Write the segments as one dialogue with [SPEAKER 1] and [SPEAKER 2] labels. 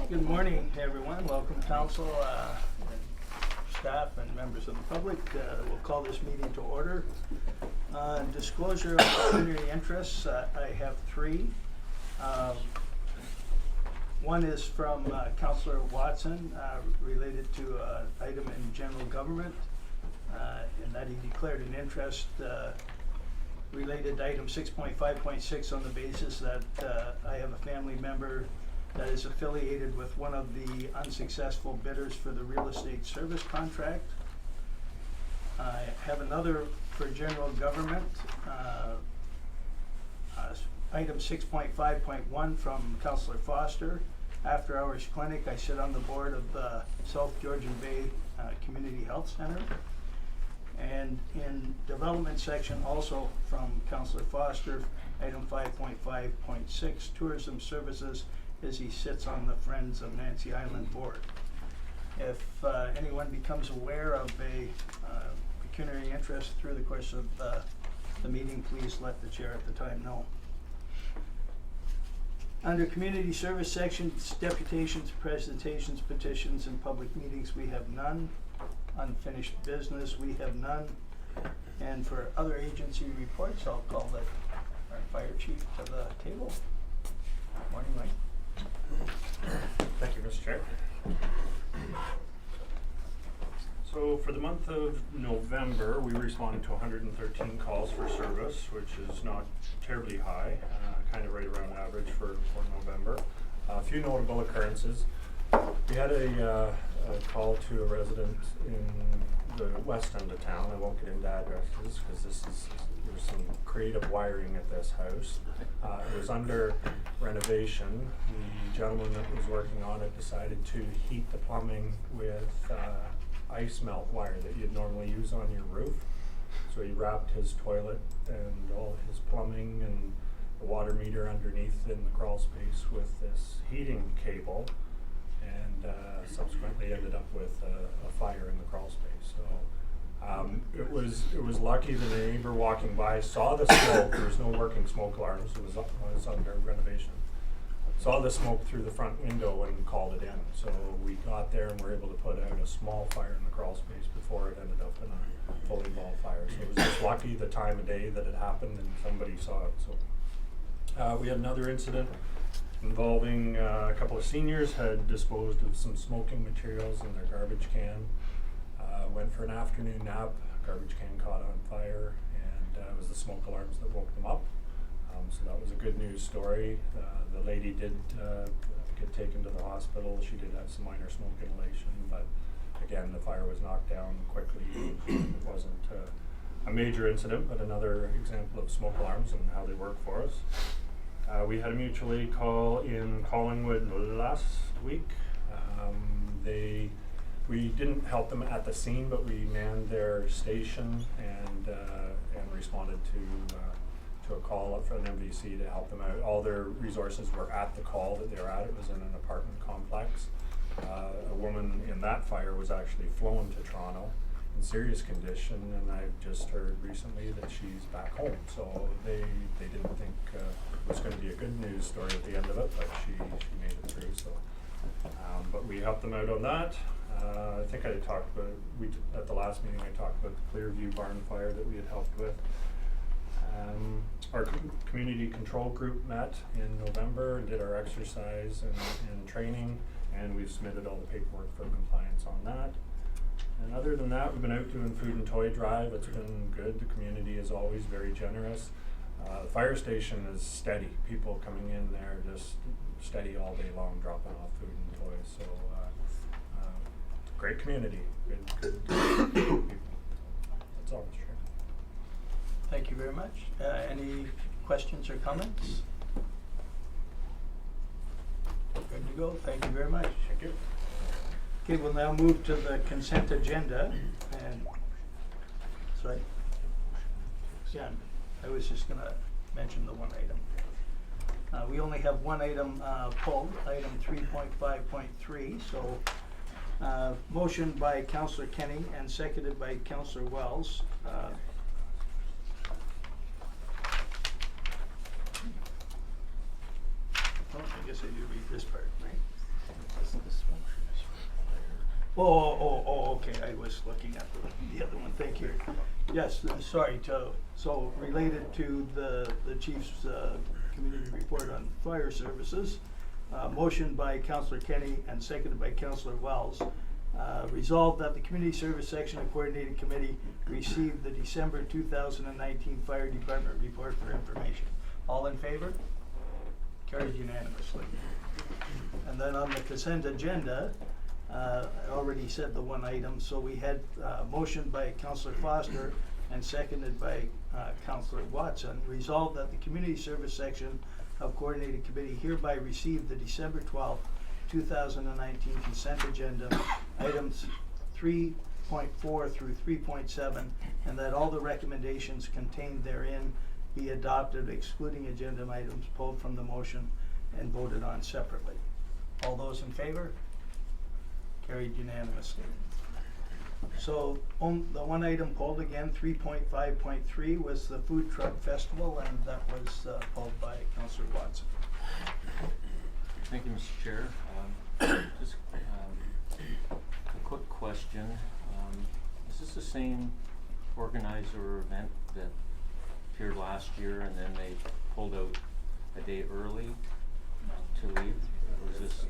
[SPEAKER 1] Good morning, everyone. Welcome, council, and staff, and members of the public. We'll call this meeting to order. Disclosure of community interests. I have three. One is from Councillor Watson, related to an item in general government, in that he declared an interest related to item 6.5.6 on the basis that I have a family member that is affiliated with one of the unsuccessful bidders for the real estate service contract. I have another for general government, item 6.5.1 from Councillor Foster. After Hours Clinic, I sit on the board of the South Georgian Bay Community Health Center. And in development section, also from Councillor Foster, item 5.5.6, tourism services, as he sits on the Friends of Nancy Island board. If anyone becomes aware of a pecuniary interest through the course of the meeting, please let the chair at the time know. Under community service sections, deputations, presentations, petitions, and public meetings, we have none. Unfinished business, we have none. And for other agency reports, I'll call our fire chief to the table. Morning, Mike.
[SPEAKER 2] Thank you, Mr. Chair. So for the month of November, we responded to 113 calls for service, which is not terribly high, kind of right around average for November. A few notable occurrences. We had a call to a resident in the west end of town. I won't get into addresses because there's some creative wiring at this house. It was under renovation. The gentleman that was working on it decided to heat the plumbing with ice melt wire that you'd normally use on your roof. So he wrapped his toilet and all his plumbing and the water meter underneath in the crawl space with this heating cable, and subsequently ended up with a fire in the crawl space. So it was lucky the neighbor walking by saw the smoke. There was no working smoke alarms. It was under renovation. Saw the smoke through the front window and called it in. So we got there and were able to put out a small fire in the crawl space before it ended up in a fully involved fire. So it was just lucky the time of day that it happened and somebody saw it. So we had another incident involving a couple of seniors had disposed of some smoking materials in their garbage can. Went for an afternoon nap, garbage can caught on fire, and it was the smoke alarms that woke them up. So that was a good news story. The lady did get taken to the hospital. She did have some minor smoke inhalation, but again, the fire was knocked down quickly. It wasn't a major incident, but another example of smoke alarms and how they work for us. We had a mutual aid call in Collingwood last week. We didn't help them at the scene, but we manned their station and responded to a call from MVC to help them out. All their resources were at the call that they were at. It was in an apartment complex. A woman in that fire was actually flown to Toronto in serious condition, and I've just heard recently that she's back home. So they didn't think it was going to be a good news story at the end of it, but she made it through. So, but we helped them out on that. I think I talked about, at the last meeting I talked about the Clearview barn fire that we had helped with. Our community control group met in November and did our exercise and training, and we've submitted all the paperwork for compliance on that. And other than that, we've been out doing food and toy drive. It's been good. The community is always very generous. The fire station is steady. People coming in there just steady all day long, dropping off food and toys. So great community. Good people. That's all, Mr. Chair.
[SPEAKER 1] Thank you very much. Any questions or comments? Good to go. Thank you very much.
[SPEAKER 2] Thank you.
[SPEAKER 1] Okay, we'll now move to the consent agenda. And sorry. Yeah, I was just going to mention the one item. We only have one item pulled, item 3.5.3. So motion by Councillor Kenny and seconded by Councillor Wells. I guess I do read this part, right?
[SPEAKER 3] This motion is for
[SPEAKER 1] Okay, I was looking at the other one, thank you. Yes, sorry, so related to the chief's community report on fire services, motion by Councillor Kenny and seconded by Councillor Wells. Resolved that the Community Service Section and Coordinating Committee received the December 2019 Fire Department report for information. All in favor? Carried unanimously. And then on the consent agenda, I already said the one item, so we had motion by Councillor Foster and seconded by Councillor Watson. Resolved that the Community Service Section of Coordinated Committee hereby received the December 12th, 2019 consent agenda items 3.4 through 3.7, and that all the recommendations contained therein be adopted, excluding agenda items pulled from the motion and voted on separately. All those in favor? Carried unanimously. So the one item pulled again, 3.5.3, was the food truck festival, and that was pulled by Councillor Watson.
[SPEAKER 3] Thank you, Mr. Chair. Just a quick question. Is this the same organizer or event that appeared last year and then they pulled out a day early to leave? Or is this?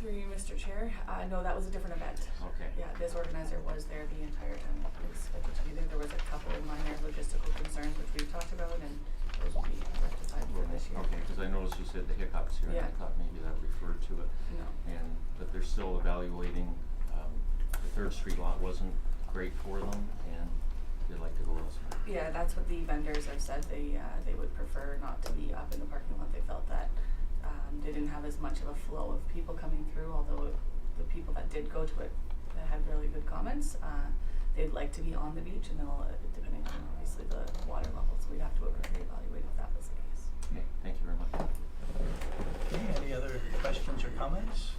[SPEAKER 4] Through you, Mr. Chair. No, that was a different event.
[SPEAKER 3] Okay.
[SPEAKER 4] Yeah, this organizer was there the entire time it was scheduled to be there. There was a couple of minor logistical concerns which we've talked about, and those will be rectified for this year.
[SPEAKER 3] Okay, because I noticed you said the hiccups here, and I
[SPEAKER 4] Yeah.
[SPEAKER 3] thought maybe that referred to it.
[SPEAKER 4] No.
[SPEAKER 3] But they're still evaluating. The Third Street lot wasn't great for them, and they'd like to go elsewhere.
[SPEAKER 4] Yeah, that's what the vendors have said. They would prefer not to be up in the parking lot. They felt that they didn't have as much of a flow of people coming through, although the people that did go to it had really good comments. They'd like to be on the beach, and they'll, depending on obviously the water levels, we'd have to reevaluate if that was the case.
[SPEAKER 3] Okay, thank you very much.
[SPEAKER 1] Okay, any other questions or comments?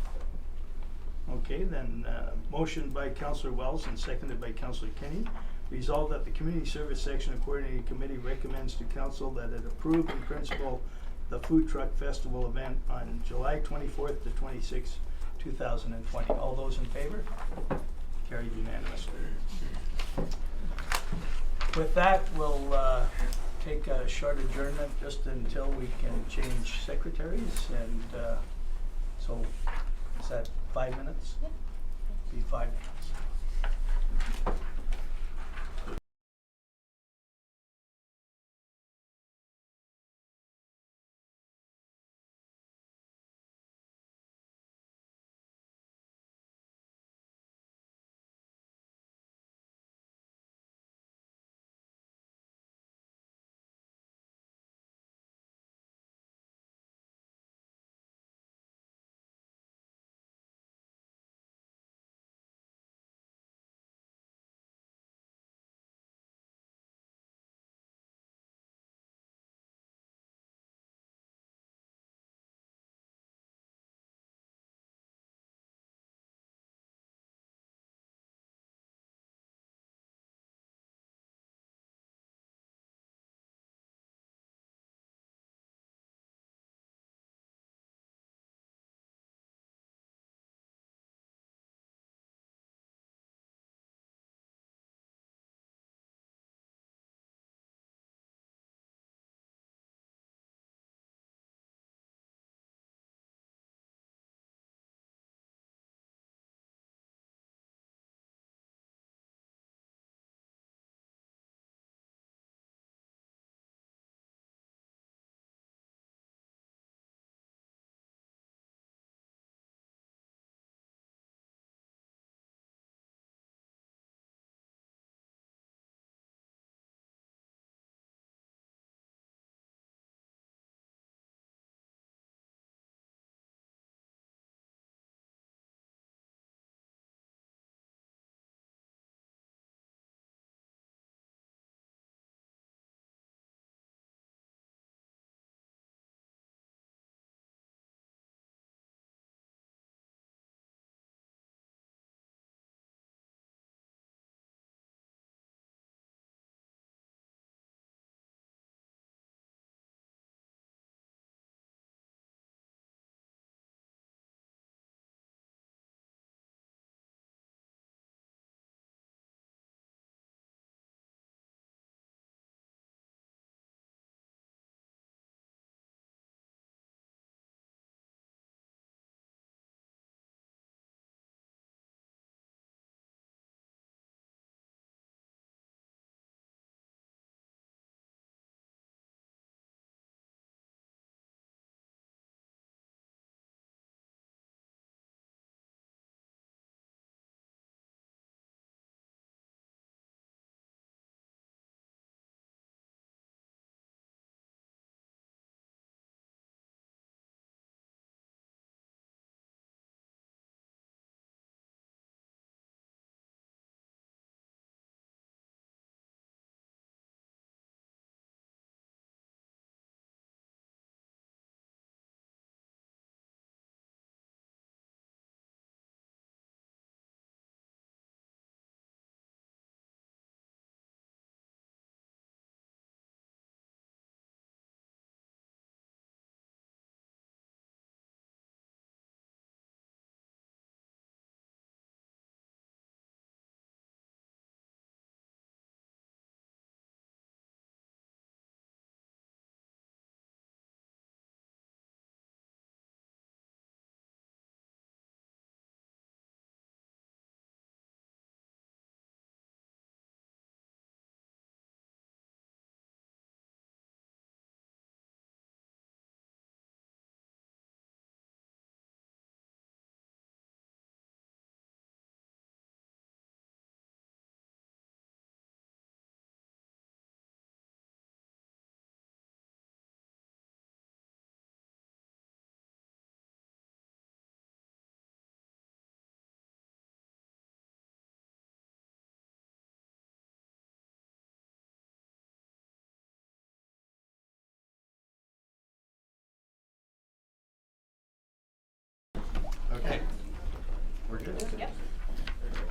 [SPEAKER 1] Okay, then motion by Councillor Wells and seconded by Councillor Kenny. Resolved that the Community Service Section and Coordinating Committee recommends to Council that it approve in principle the Food Truck Festival event on July 24th to 26th, 2020. All those in favor? Carried unanimously. With that, we'll take a short adjournment just until we can change secretaries, and so is that 5 minutes?
[SPEAKER 5] Yep.
[SPEAKER 1] Be 5 minutes.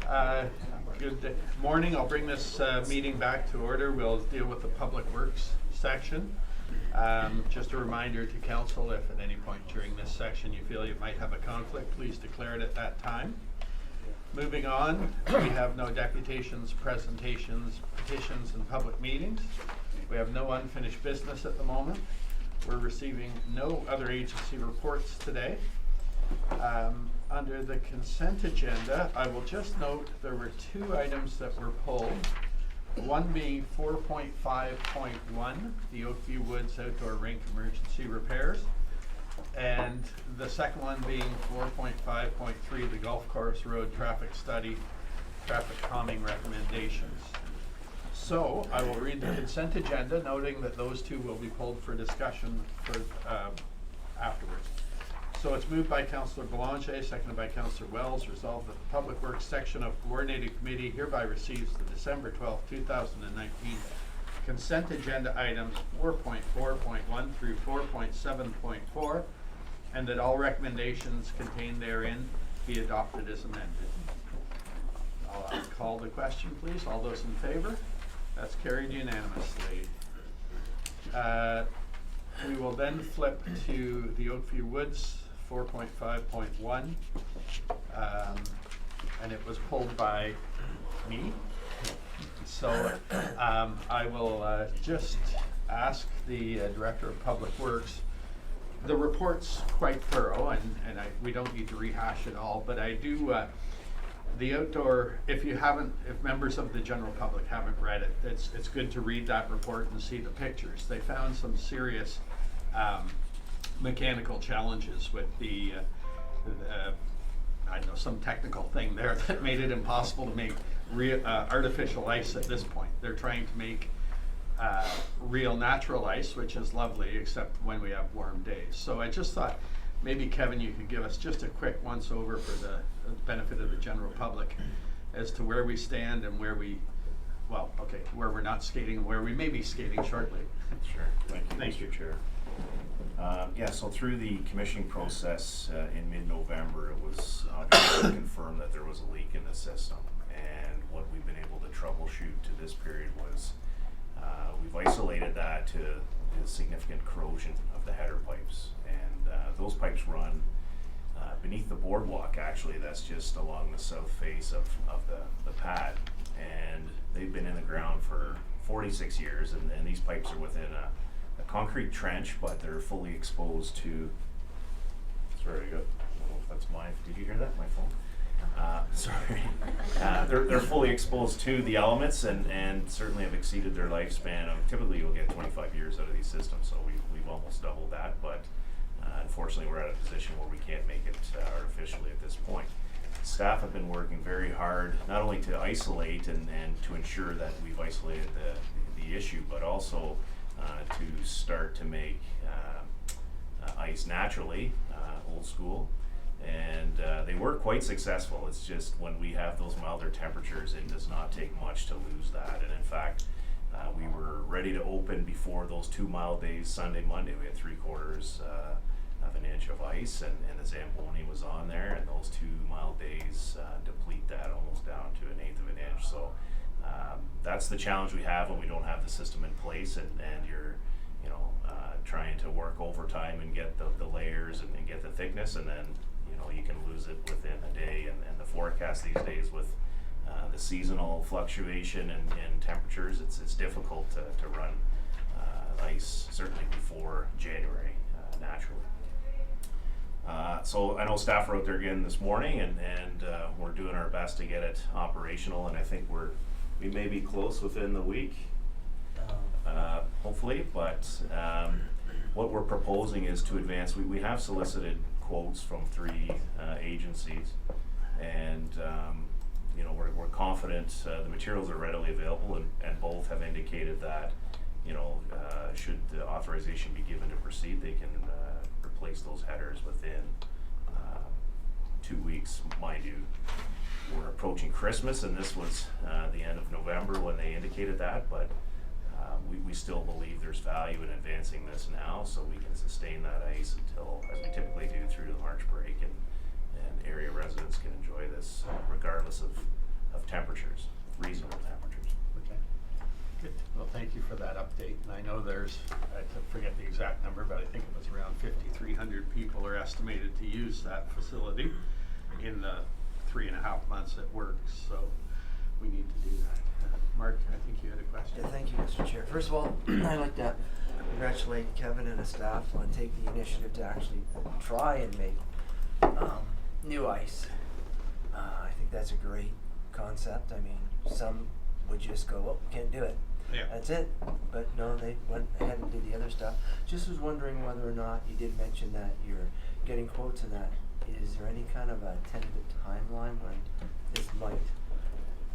[SPEAKER 5] Good morning. I'll bring this meeting back to order. We'll deal with the Public Works section. Just a reminder to council, if at any point during this section you feel you might have a conflict, please declare it at that time. Moving on, we have no deputations, presentations, petitions, and public meetings. We have no unfinished business at the moment. We're receiving no other agency reports today. Under the consent agenda, I will just note there were 2 items that were pulled. One being 4.5.1, the Oakview Woods Outdoor Rink Emergency Repairs. And the second one being 4.5.3, the Golf Course Road Traffic Study, Traffic Calming Recommendations. So I will read the consent agenda, noting that those 2 will be pulled for discussion for afterwards. So it's moved by Councillor Belanger, seconded by Councillor Wells. Resolved that the Public Works section of Coordinated Committee hereby receives the December 12, 2019 consent agenda items 4.4.1 through 4.7.4, and that all recommendations contained therein be adopted as amended. I'll call the question, please. All those in favor? That's carried unanimously. We will then flip to the Oakview Woods 4.5.1, and it was pulled by me. So I will just ask the Director of Public Works. The report's quite thorough, and we don't need to rehash it all, but I do, the outdoor, if members of the general public haven't read it, it's good to read that report and see the pictures. They found some serious mechanical challenges with the I don't know, some technical thing there that made it impossible to make artificial ice at this point. They're trying to make real natural ice, which is lovely, except when we have warm days. So I just thought maybe, Kevin, you could give us just a quick once over for the benefit of the general public as to where we stand and where where we're not skating and where we may be skating shortly.
[SPEAKER 6] Sure. Thank you,
[SPEAKER 5] Thank you.
[SPEAKER 6] Mr. Chair. So through the commissioning process in mid-November, it was obviously confirmed that there was a leak in the system. And what we've been able to troubleshoot to this period was we've isolated that to the significant corrosion of the header pipes. And those pipes run beneath the boardwalk, actually. That's just along the south face of the pad. And they've been in the ground for 46 years, and these pipes are within a concrete trench, but they're fully exposed to, sorry, I don't know if that's mine. Did you hear that? My phone? Sorry. They're fully exposed to the elements and certainly have exceeded their lifespan. Typically you'll get 25 years out of these systems, so we've almost doubled that, but unfortunately we're at a position where we can't make it artificially at this point. Staff have been working very hard, not only to isolate and to ensure that we've isolated the issue, but also to start to make ice naturally, old school. And they were quite successful. It's just when we have those milder temperatures, it does not take much to lose that. And in fact, we were ready to open before those 2 mild days, Sunday, Monday. We had 3/4 of an inch of ice, and the Zamboni was on there, and those 2 mild days deplete that almost down to 1/8 of an inch. So that's the challenge we have when we don't have the system in place, and you're trying to work overtime and get the layers and get the thickness, and then you can lose it within a day. And the forecast these days with the seasonal fluctuation and temperatures, it's difficult to run ice certainly before January naturally. So I know staff are out there again this morning, and we're doing our best to get it operational, and I think we may be close within the week, hopefully, but what we're proposing is to advance. We have solicited quotes from 3 agencies, and we're confident the materials are readily available, and both have indicated that should the authorization be given to proceed, they can replace those headers within 2 weeks. Mind you, we're approaching Christmas, and this was the end of November when they indicated that, but we still believe there's value in advancing this now, so we can sustain that ice until, as we typically do, through the March break, and area residents can enjoy this regardless of of temperatures, reasonable temperatures.
[SPEAKER 5] Okay, good. Well, thank you for that update. And I know there's, I forget the exact number, but I think it was around 5,300 people are estimated to use that facility in the 3.5 months it works. So we need to do that. Mark, I think you had a question.
[SPEAKER 7] Yeah, thank you, Mr. Chair. First of all, I'd like to congratulate Kevin and his staff on taking the initiative to actually try and make new ice. I think that's a great concept. I mean, some would just go, oh, can't do it.
[SPEAKER 5] Yeah.
[SPEAKER 7] That's it. But no, they went ahead and did the other stuff. Just was wondering whether or not you did mention that you're getting quotes on that. Is there any kind of a tentative timeline when this might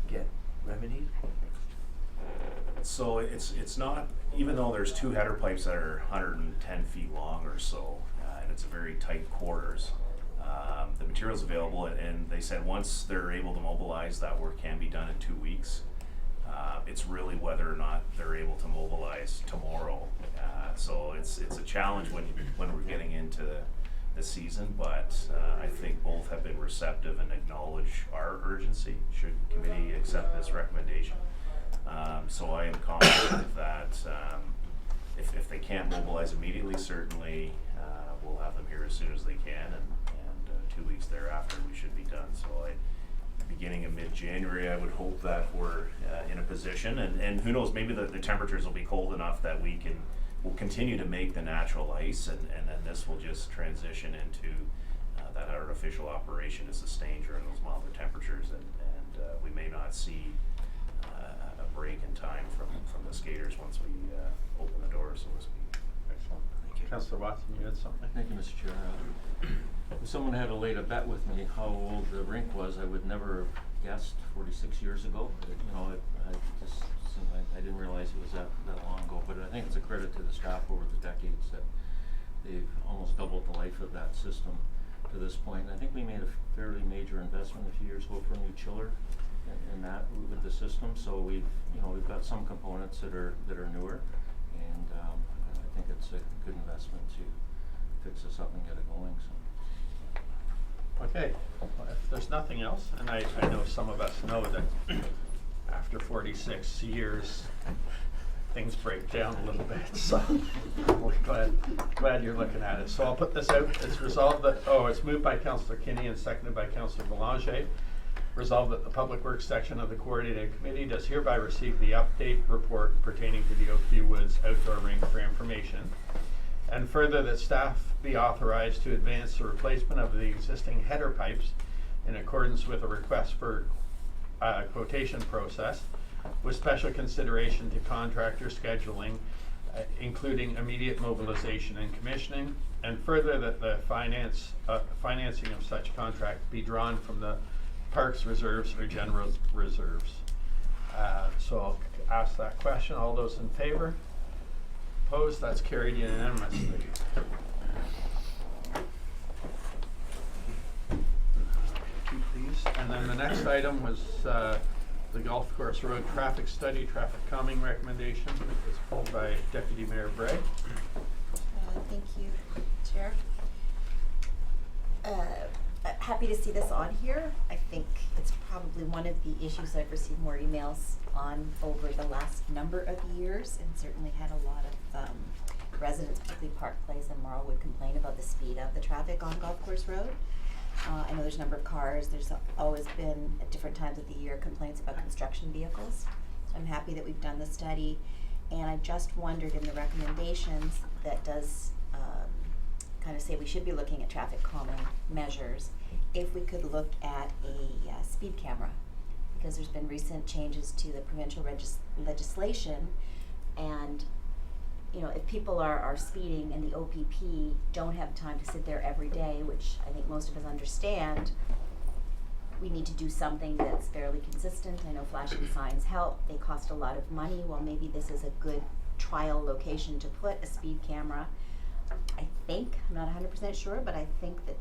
[SPEAKER 7] get remedied?
[SPEAKER 6] So it's not, even though there's 2 header pipes that are 110 feet long or so, and it's a very tight quarters, the material's available, and they said once they're able to mobilize, that work can be done in 2 weeks. It's really whether or not they're able to mobilize tomorrow. So it's a challenge when we're getting into the season, but I think both have been receptive and acknowledge our urgency should committee accept this recommendation. So I am confident that if they can't mobilize immediately, certainly we'll have them here as soon as they can, and 2 weeks thereafter we should be done. So beginning of mid-January, I would hope that we're in a position, and who knows, maybe the temperatures will be cold enough that we'll continue to make the natural ice, and then this will just transition into that artificial operation is sustained during those milder temperatures, and we may not see a break in time from the skaters once we open the doors, so to speak.
[SPEAKER 5] Excellent.
[SPEAKER 7] Thank you.
[SPEAKER 5] Councillor Watson, you had something?
[SPEAKER 3] Thank you, Mr. Chair. If someone had laid a bet with me how old the rink was, I would never have guessed 46 years ago. I didn't realize it was that long ago, but I think it's a credit to the staff over the decades that they've almost doubled the life of that system to this point. I think we made a fairly major investment a few years ago for a new chiller in that with the system. So we've got some components that are newer, and I think it's a good investment to fix this up and get it going. So.
[SPEAKER 5] Okay, well, if there's nothing else, and I know some of us know that after 46 years, things break down a little bit, so we're glad you're looking at it. So I'll put this out. It's resolved that, it's moved by Councillor Kinney and seconded by Councillor Belanger. Resolved that the Public Works section of the Coordinating Committee does hereby receive the update report pertaining to the Oakview Woods outdoor rink for information. And further, that staff be authorized to advance the replacement of the existing header pipes in accordance with a request for quotation process with special consideration to contractor scheduling, including immediate mobilization and commissioning. And further, that the financing of such contract be drawn from the Parks Reserves or General Reserves. So I'll ask that question. All those in favor? Opposed? That's carried unanimously. Keep these. And then the next item was the Golf Course Road traffic study, traffic calming recommendation. It was pulled by Deputy Mayor Bray.
[SPEAKER 8] Thank you, Chair. Happy to see this on here. I think it's probably one of the issues I've received more emails on over the last number of years, and certainly had a lot of residents, particularly Park Place and Marlwood, complain about the speed of the traffic on Golf Course Road. I know there's a number of cars. There's always been, at different times of the year, complaints about construction vehicles. So I'm happy that we've done the study, and I just wondered in the recommendations that does kind of say we should be looking at traffic calming measures, if we could look at a speed camera, because there's been recent changes to the provincial legislation, and if people are speeding and the OPP don't have time to sit there every day, which I think most of us understand, we need to do something that's fairly consistent. I know flashing signs help. They cost a lot of money. Well, maybe this is a good trial location to put a speed camera. I think, I'm not 100% sure, but I think that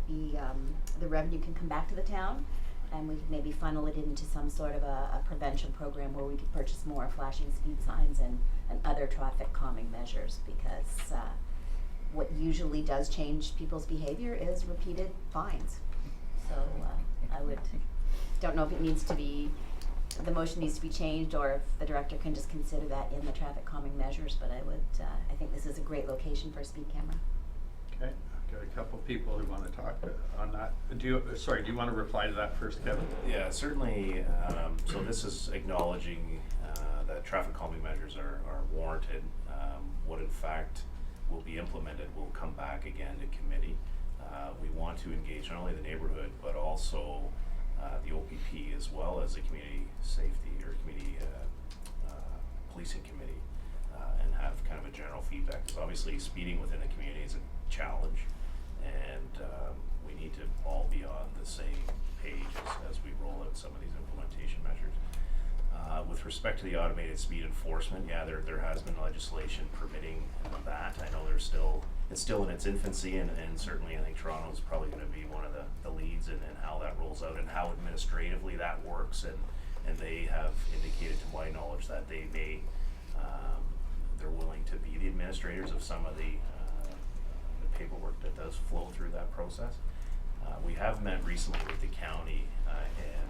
[SPEAKER 8] the revenue can come back to the town, and we could maybe funnel it into some sort of a prevention program where we could purchase more flashing speed signs and other traffic calming measures, because what usually does change people's behavior is repeated fines. So I don't know if it needs to be the motion needs to be changed, or if the director can just consider that in the traffic calming measures, but I would, I think this is a great location for a speed camera.
[SPEAKER 5] Okay, I've got a couple of people who want to talk on that. Do you want to reply to that first, Kevin?
[SPEAKER 6] Yeah, certainly. So this is acknowledging that traffic calming measures are warranted. What in fact will be implemented will come back again to committee. We want to engage not only the neighborhood, but also the OPP, as well as the community safety or community policing committee, and have kind of a general feedback. Because obviously speeding within the community is a challenge, and we need to all be on the same page as we roll out some of these implementation measures. With respect to the automated speed enforcement, yeah, there has been legislation permitting that. I know it's still in its infancy, and certainly I think Toronto's probably going to be one of the leads in how that rolls out and how administratively that works. And they have indicated, to my knowledge, that they may they're willing to be the administrators of some of the paperwork that does flow through that process. We have met recently with the county, and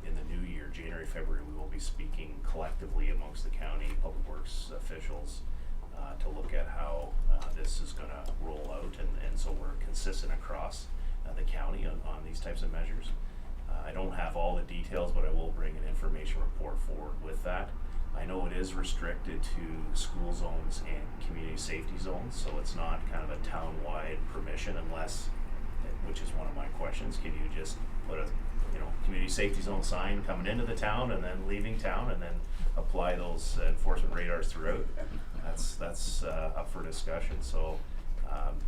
[SPEAKER 6] in the new year, January, February, we will be speaking collectively amongst the county public works officials to look at how this is going to roll out, and so we're consistent across the county on these types of measures. I don't have all the details, but I will bring an information report forward with that. I know it is restricted to school zones and community safety zones, so it's not kind of a town-wide permission unless, which is one of my questions, can you just put a community safety zone sign coming into the town and then leaving town and then apply those enforcement radars throughout? That's up for discussion. So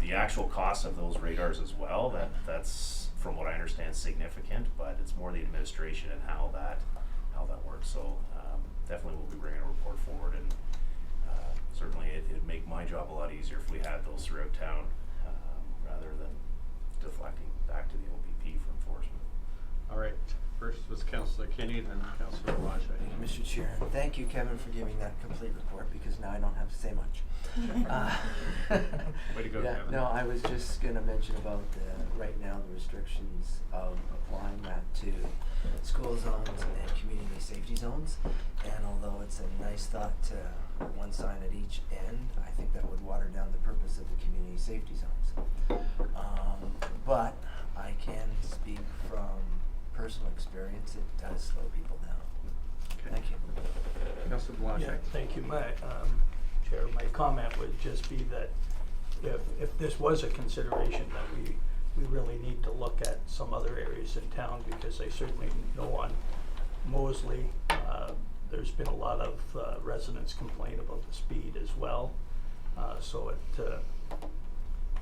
[SPEAKER 6] the actual cost of those radars as well, that's from what I understand significant, but it's more the administration and how that works. So definitely we'll be bringing a report forward, and certainly it'd make my job a lot easier if we had those throughout town rather than deflecting back to the OPP for enforcement.
[SPEAKER 5] All right, first was Councillor Kinney, then Councillor Blanchet.
[SPEAKER 7] Thank you, Mr. Chair. And thank you, Kevin, for giving that complete report, because now I don't have to say much.
[SPEAKER 5] Way to go,
[SPEAKER 7] Yeah,
[SPEAKER 5] Kevin.
[SPEAKER 7] no, I was just going to mention about right now the restrictions of applying that to school zones and community safety zones. And although it's a nice thought to put one sign at each end, I think that would water down the purpose of the community safety zones. But I can speak from personal experience, it does slow people down.
[SPEAKER 5] Okay.
[SPEAKER 7] Thank you.
[SPEAKER 5] Councillor Blanchet.
[SPEAKER 1] Yeah, thank you. My, Chair, my comment would just be that if this was a consideration, that we really need to look at some other areas in town, because I certainly know on Mosley, there's been a lot of residents complain about the speed as well.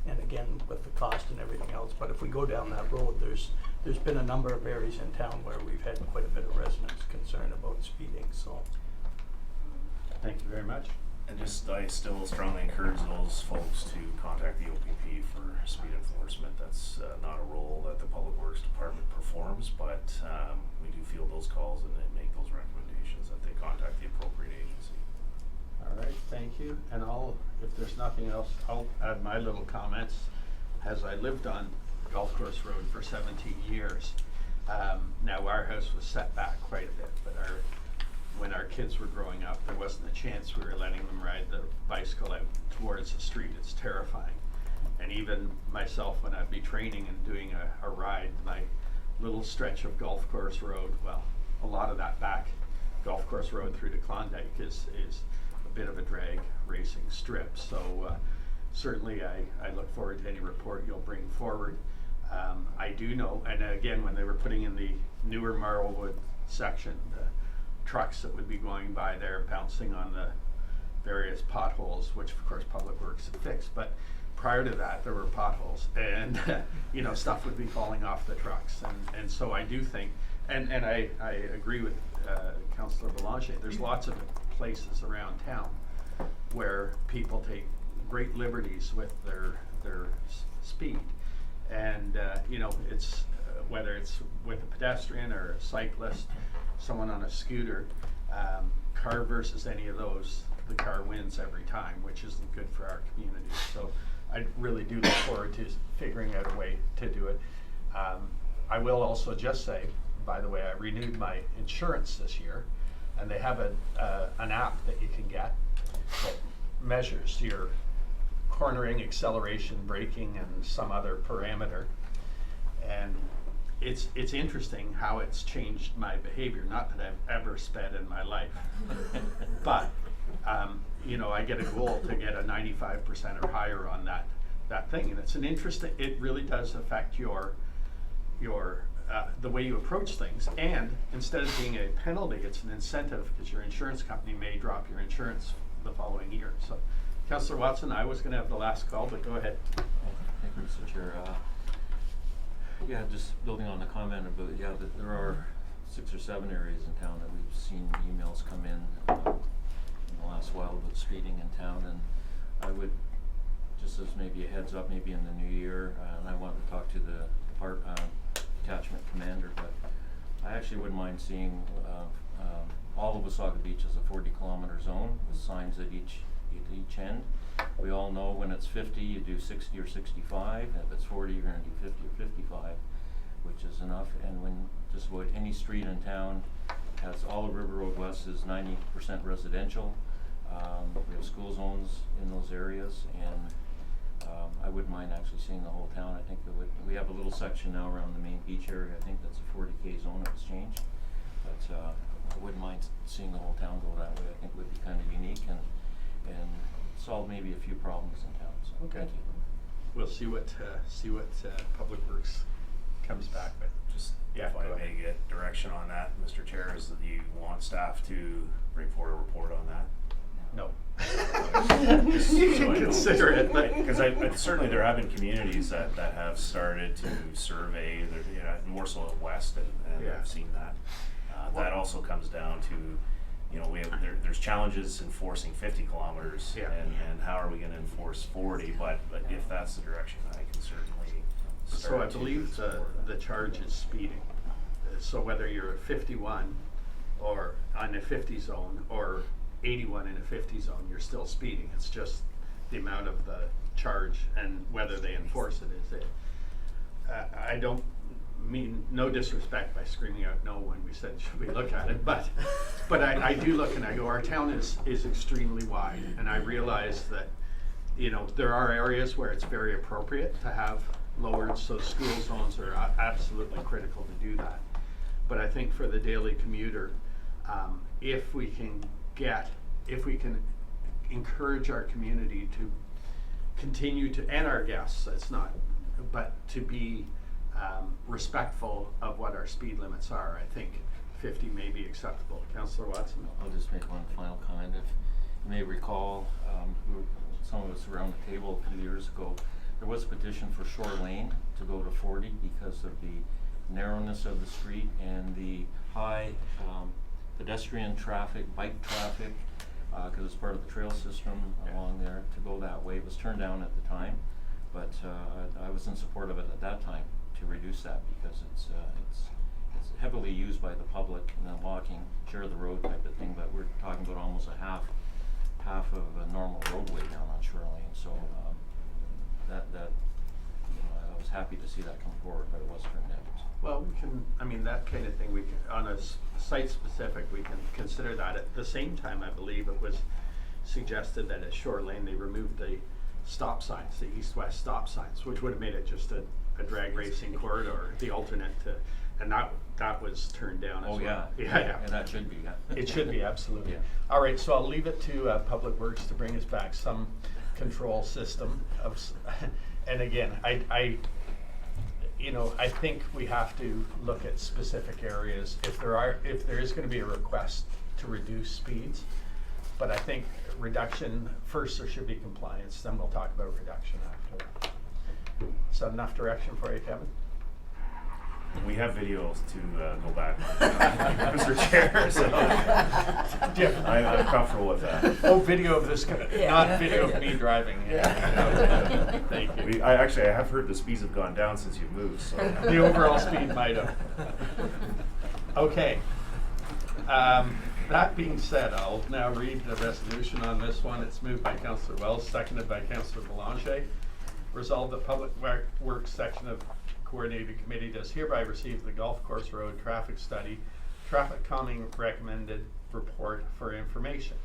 [SPEAKER 1] And again, with the cost and everything else, but if we go down that road, there's been a number of areas in town where we've had quite a bit of residents concerned about speeding, so.
[SPEAKER 5] Thank you very much.
[SPEAKER 6] And I still strongly encourage those folks to contact the OPP for speed enforcement. That's not a role that the Public Works Department performs, but we do field those calls and then make those recommendations that they contact the appropriate agency.
[SPEAKER 5] All right, thank you. And if there's nothing else, I'll add my little comments. As I lived on Golf Course Road for 17 years, now our house was set back quite a bit, but when our kids were growing up, there wasn't a chance we were letting them ride the bicycle out towards the street. It's terrifying. And even myself, when I'd be training and doing a ride, my little stretch of Golf Course Road, well, a lot of that back Golf Course Road through to Klondike is a bit of a drag racing strip. So certainly I look forward to any report you'll bring forward. I do know, and again, when they were putting in the newer Marlwood section, the trucks that would be going by there bouncing on the various potholes, which of course Public Works had fixed, but prior to that there were potholes, and stuff would be falling off the trucks, and so I do think, and I agree with Councillor Blanchet, there's lots of places around town where people take great liberties with their speed, and it's whether it's with a pedestrian or a cyclist, someone on a scooter, car versus any of those, the car wins every time, which isn't good for our community. So I really do look forward to figuring out a way to do it. I will also just say, by the way, I renewed my insurance this year, and they have an app that you can get that measures your cornering, acceleration, braking, and some other parameter. And it's interesting how it's changed my behavior. Not that I've ever sped in my life, but you know, I get a goal to get a 95% or higher on that thing, and it's an interesting. It really does affect your the way you approach things. And instead of being a penalty, it's an incentive, because your insurance company may drop your insurance the following year. So, Councillor Watson, I was going to have the last call, but go ahead.
[SPEAKER 3] Thank you, Mr. Chair. Yeah, just building on the comment about, that there are 6 or 7 areas in town that we've seen emails come in the last while about speeding in town, and I would, just as maybe a heads up, maybe in the new year, and I want to talk to the detachment commander, but I actually wouldn't mind seeing all of Wasaga Beach as a 40-kilometer zone with signs at each end. We all know when it's 50, you do 60 or 65. If it's 40, you're going to do 50 or 55, which is enough. And when just about any street in town has, all of River Road West is 90% residential. We have school zones in those areas, and I wouldn't mind actually seeing the whole town. I think that we have a little section now around the main beach area. I think that's a 40K zone that was changed, but I wouldn't mind seeing the whole town go that way. I think it would be kind of unique and solve maybe a few problems in town. So
[SPEAKER 5] Okay.
[SPEAKER 3] thank you.
[SPEAKER 5] We'll see what Public Works comes back with.
[SPEAKER 6] Just
[SPEAKER 5] Yeah,
[SPEAKER 6] if I
[SPEAKER 5] go ahead.
[SPEAKER 6] may get direction on that, Mr. Chair, is that you want staff to bring forward a report on that?
[SPEAKER 5] No.
[SPEAKER 6] Just
[SPEAKER 5] You
[SPEAKER 6] so
[SPEAKER 5] can
[SPEAKER 6] I know.
[SPEAKER 5] consider it, but
[SPEAKER 6] Because certainly there have been communities that have started to survey, more so out west, and
[SPEAKER 5] Yeah.
[SPEAKER 6] I've seen that. That also comes down to, there's challenges enforcing 50 kilometers,
[SPEAKER 5] Yeah.
[SPEAKER 6] and how are we going to enforce 40? But if that's the direction, I can certainly
[SPEAKER 5] so
[SPEAKER 6] start
[SPEAKER 5] I
[SPEAKER 6] to
[SPEAKER 5] believe
[SPEAKER 6] support
[SPEAKER 5] the
[SPEAKER 6] that.
[SPEAKER 5] charge is speeding. So whether you're at 51 or on a 50 zone or 81 in a 50 zone, you're still speeding. It's just the amount of the charge and whether they enforce it is it. I don't mean no disrespect by screaming out no when we said should we look at it, but I do look and I go, our town is extremely wide, and I realize that there are areas where it's very appropriate to have lowered, so school zones are absolutely critical to do that. But I think for the daily commuter, if we can encourage our community to continue to, and our guests, but to be respectful of what our speed limits are, I think 50 may be acceptable. Councillor Watson?
[SPEAKER 3] I'll just make one final comment. If you may recall, some of us around the table a few years ago, there was a petition for Shore Lane to go to 40 because of the narrowness of the street and the high pedestrian traffic, bike traffic, because it's part of the trail system along there. To go that way, it was turned down at the time, but I was in support of it at that time to reduce that, because it's heavily used by the public and then walking, share the road type of thing. But we're talking about almost a half of a normal roadway down on Shore Lane. So I was happy to see that come forward, but it was turned down.
[SPEAKER 5] Well, that kind of thing, we can, on a site specific, we can consider that. At the same time, I believe it was suggested that at Shore Lane, they removed the stop signs, the east-west stop signs, which would have made it just a drag racing corridor, the alternate to, and that was turned down as well. Yeah.
[SPEAKER 3] And that should be, yeah.
[SPEAKER 5] It should be, absolutely.
[SPEAKER 3] Yeah.
[SPEAKER 5] All right, so I'll leave it to Public Works to bring us back some control system and again, I think we have to look at specific areas if there is going to be a request to reduce speeds. But I think reduction first, there should be compliance. Then we'll talk about reduction after that. Is that enough direction for you, Kevin?
[SPEAKER 6] We have videos to go back on, Mr. Chair, so I'm comfortable with that.
[SPEAKER 5] Oh, video of this, not video of me driving.
[SPEAKER 8] Yeah.
[SPEAKER 5] Thank you.
[SPEAKER 6] I have heard the speeds have gone down since you've moved, so.
[SPEAKER 5] The overall speed might have. Okay. That being said, I'll now read the resolution on this one. It's moved by Councillor Wells, seconded by Councillor Boulanger. Resolved that Public Works section of Coordinating Committee does hereby receive the Golf Course Road Traffic Study, Traffic Calming Recommended Report for information.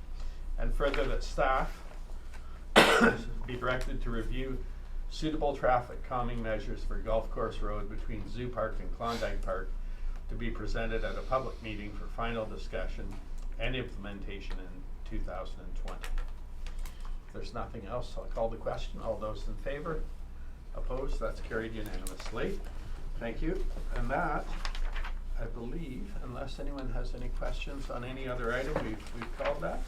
[SPEAKER 5] And further, that staff be directed to review suitable traffic calming measures for Golf Course Road between Zoo Park and Klondike Park to be presented at a public meeting for final discussion and implementation in 2020. If there's nothing else, I'll call the question. All those in favor? Opposed? That's carried unanimously. Thank you. And that, I believe, unless anyone has any questions on any other item, we've called that.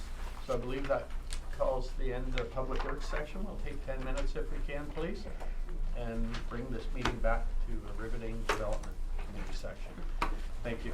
[SPEAKER 5] So I believe that calls the end of the Public Works section. We'll take 10 minutes if we can, please, and bring this meeting back to a riveting development committee section. Thank you.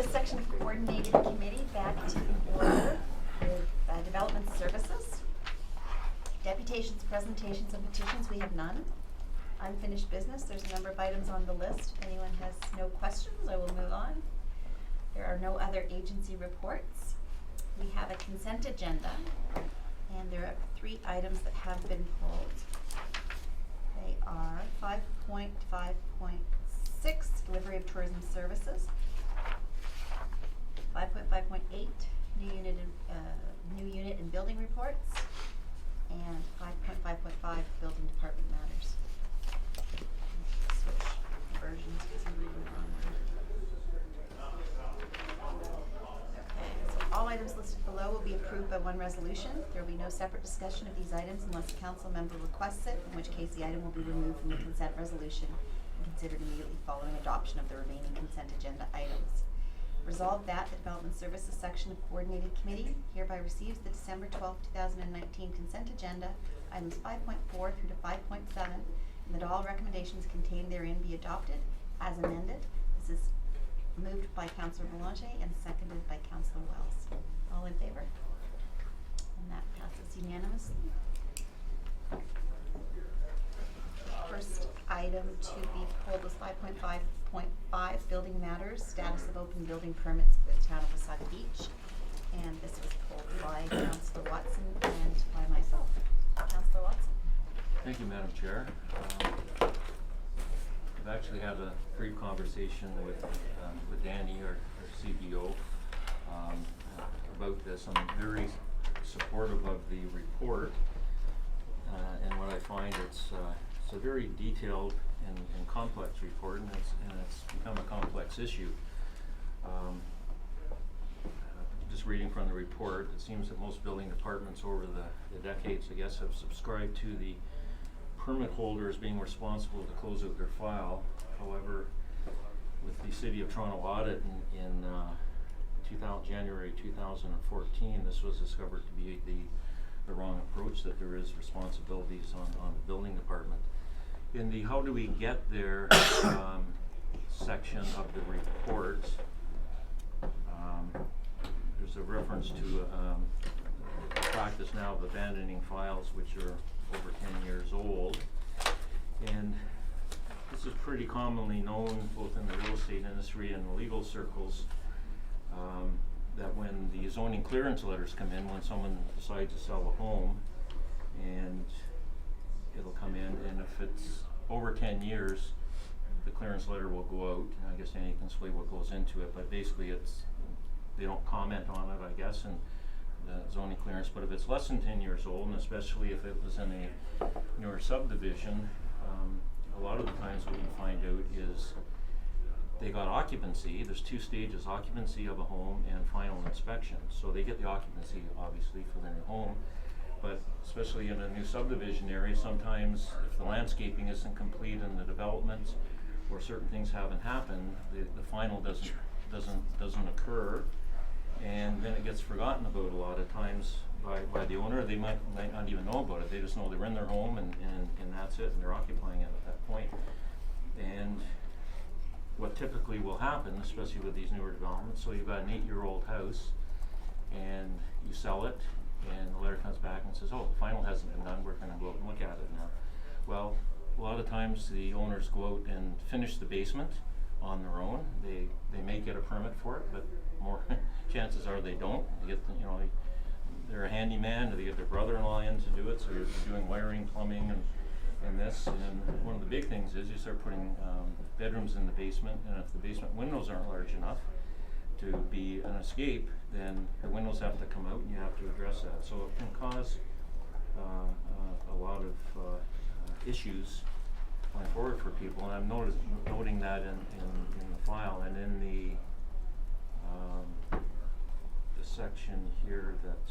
[SPEAKER 8] This section of coordinated committee back to order with development services. Deputations, presentations, and petitions, we have none. Unfinished business, there's a number of items on the list. If anyone has no questions, I will move on. There are no other agency reports. We have a consent agenda, and there are 3 items that have been pulled. They are 5.5.6, delivery of tourism services. 5.5.8, new unit and building reports, and 5.5.5, building department matters. Switch versions because I'm reading the wrong one. Okay, so all items listed below will be approved by one resolution. There will be no separate discussion of these items unless a council member requests it, in which case the item will be removed from the consent resolution and considered immediately following adoption of the remaining consent agenda items. Resolved that the Development Services section of Coordinated Committee hereby receives the December 12, 2019 consent agenda, items 5.4 through to 5.7, and that all recommendations contained therein be adopted as amended. This is moved by Councillor Boulanger and seconded by Councillor Wells. All in favor? And that passes unanimously. First item to be pulled was 5.5.5, building matters, status of open building permits for the town of Wasaga Beach. And this was pulled by Councillor Watson and by myself. Councillor Watson.
[SPEAKER 3] Thank you, Madam Chair. I've actually had a brief conversation with Danny, our CBO, about this. I'm very supportive of the report, and what I find it's a very detailed and complex report, and it's become a complex issue. Just reading from the report, it seems that most building departments over the decades, I guess, have subscribed to the permit holders being responsible to close out their file. However, with the City of Toronto audit in January 2014, this was discovered to be the wrong approach, that there is responsibilities on the building department. In the how do we get there section of the report, there's a reference to the practice now of abandoning files which are over 10 years old, and this is pretty commonly known both in the real estate industry and the legal circles, that when the zoning clearance letters come in, when someone decides to sell a home, and it'll come in, and if it's over 10 years, the clearance letter will go out, and I guess Annie can explain what goes into it, but basically they don't comment on it, I guess, and the zoning clearance. But if it's less than 10 years old, and especially if it was in a newer subdivision, a lot of the times what you find out is they got occupancy. There's 2 stages: occupancy of a home and final inspection. So they get the occupancy, obviously, for their new home, but especially in a new subdivision area, sometimes if the landscaping isn't complete in the development, or certain things haven't happened, the final doesn't occur, and then it gets forgotten about a lot of times by the owner. They might not even know about it. They just know they're in their home, and that's it, and they're occupying it at that point. And what typically will happen, especially with these newer developments, so you've got an 8-year-old house, and you sell it, and the letter comes back and says, oh, the final hasn't been done, we're going to go out and look at it now. Well, a lot of times the owners go out and finish the basement on their own. They may get a permit for it, but more chances are they don't. They get they're a handyman, or they get their brother-in-law in to do it, so you're doing wiring, plumbing, and this. And one of the big things is you start putting bedrooms in the basement, and if the basement windows aren't large enough to be an escape, then the windows have to come out, and you have to address that. So it can cause a lot of issues going forward for people, and I'm noting that in the file, and in the section here that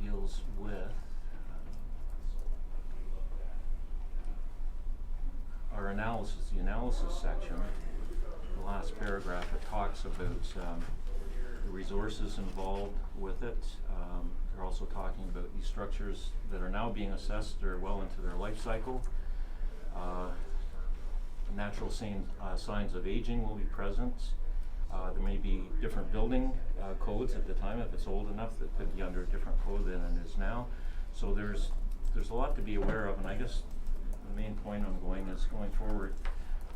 [SPEAKER 3] deals with our analysis, the analysis section. The last paragraph, it talks about the resources involved with it. They're also talking about these structures that are now being assessed are well into their life cycle. natural signs of aging will be present. There may be different building codes at the time. If it's old enough, that could be under a different code than it is now. So there's a lot to be aware of, and I guess the main point I'm going is going forward.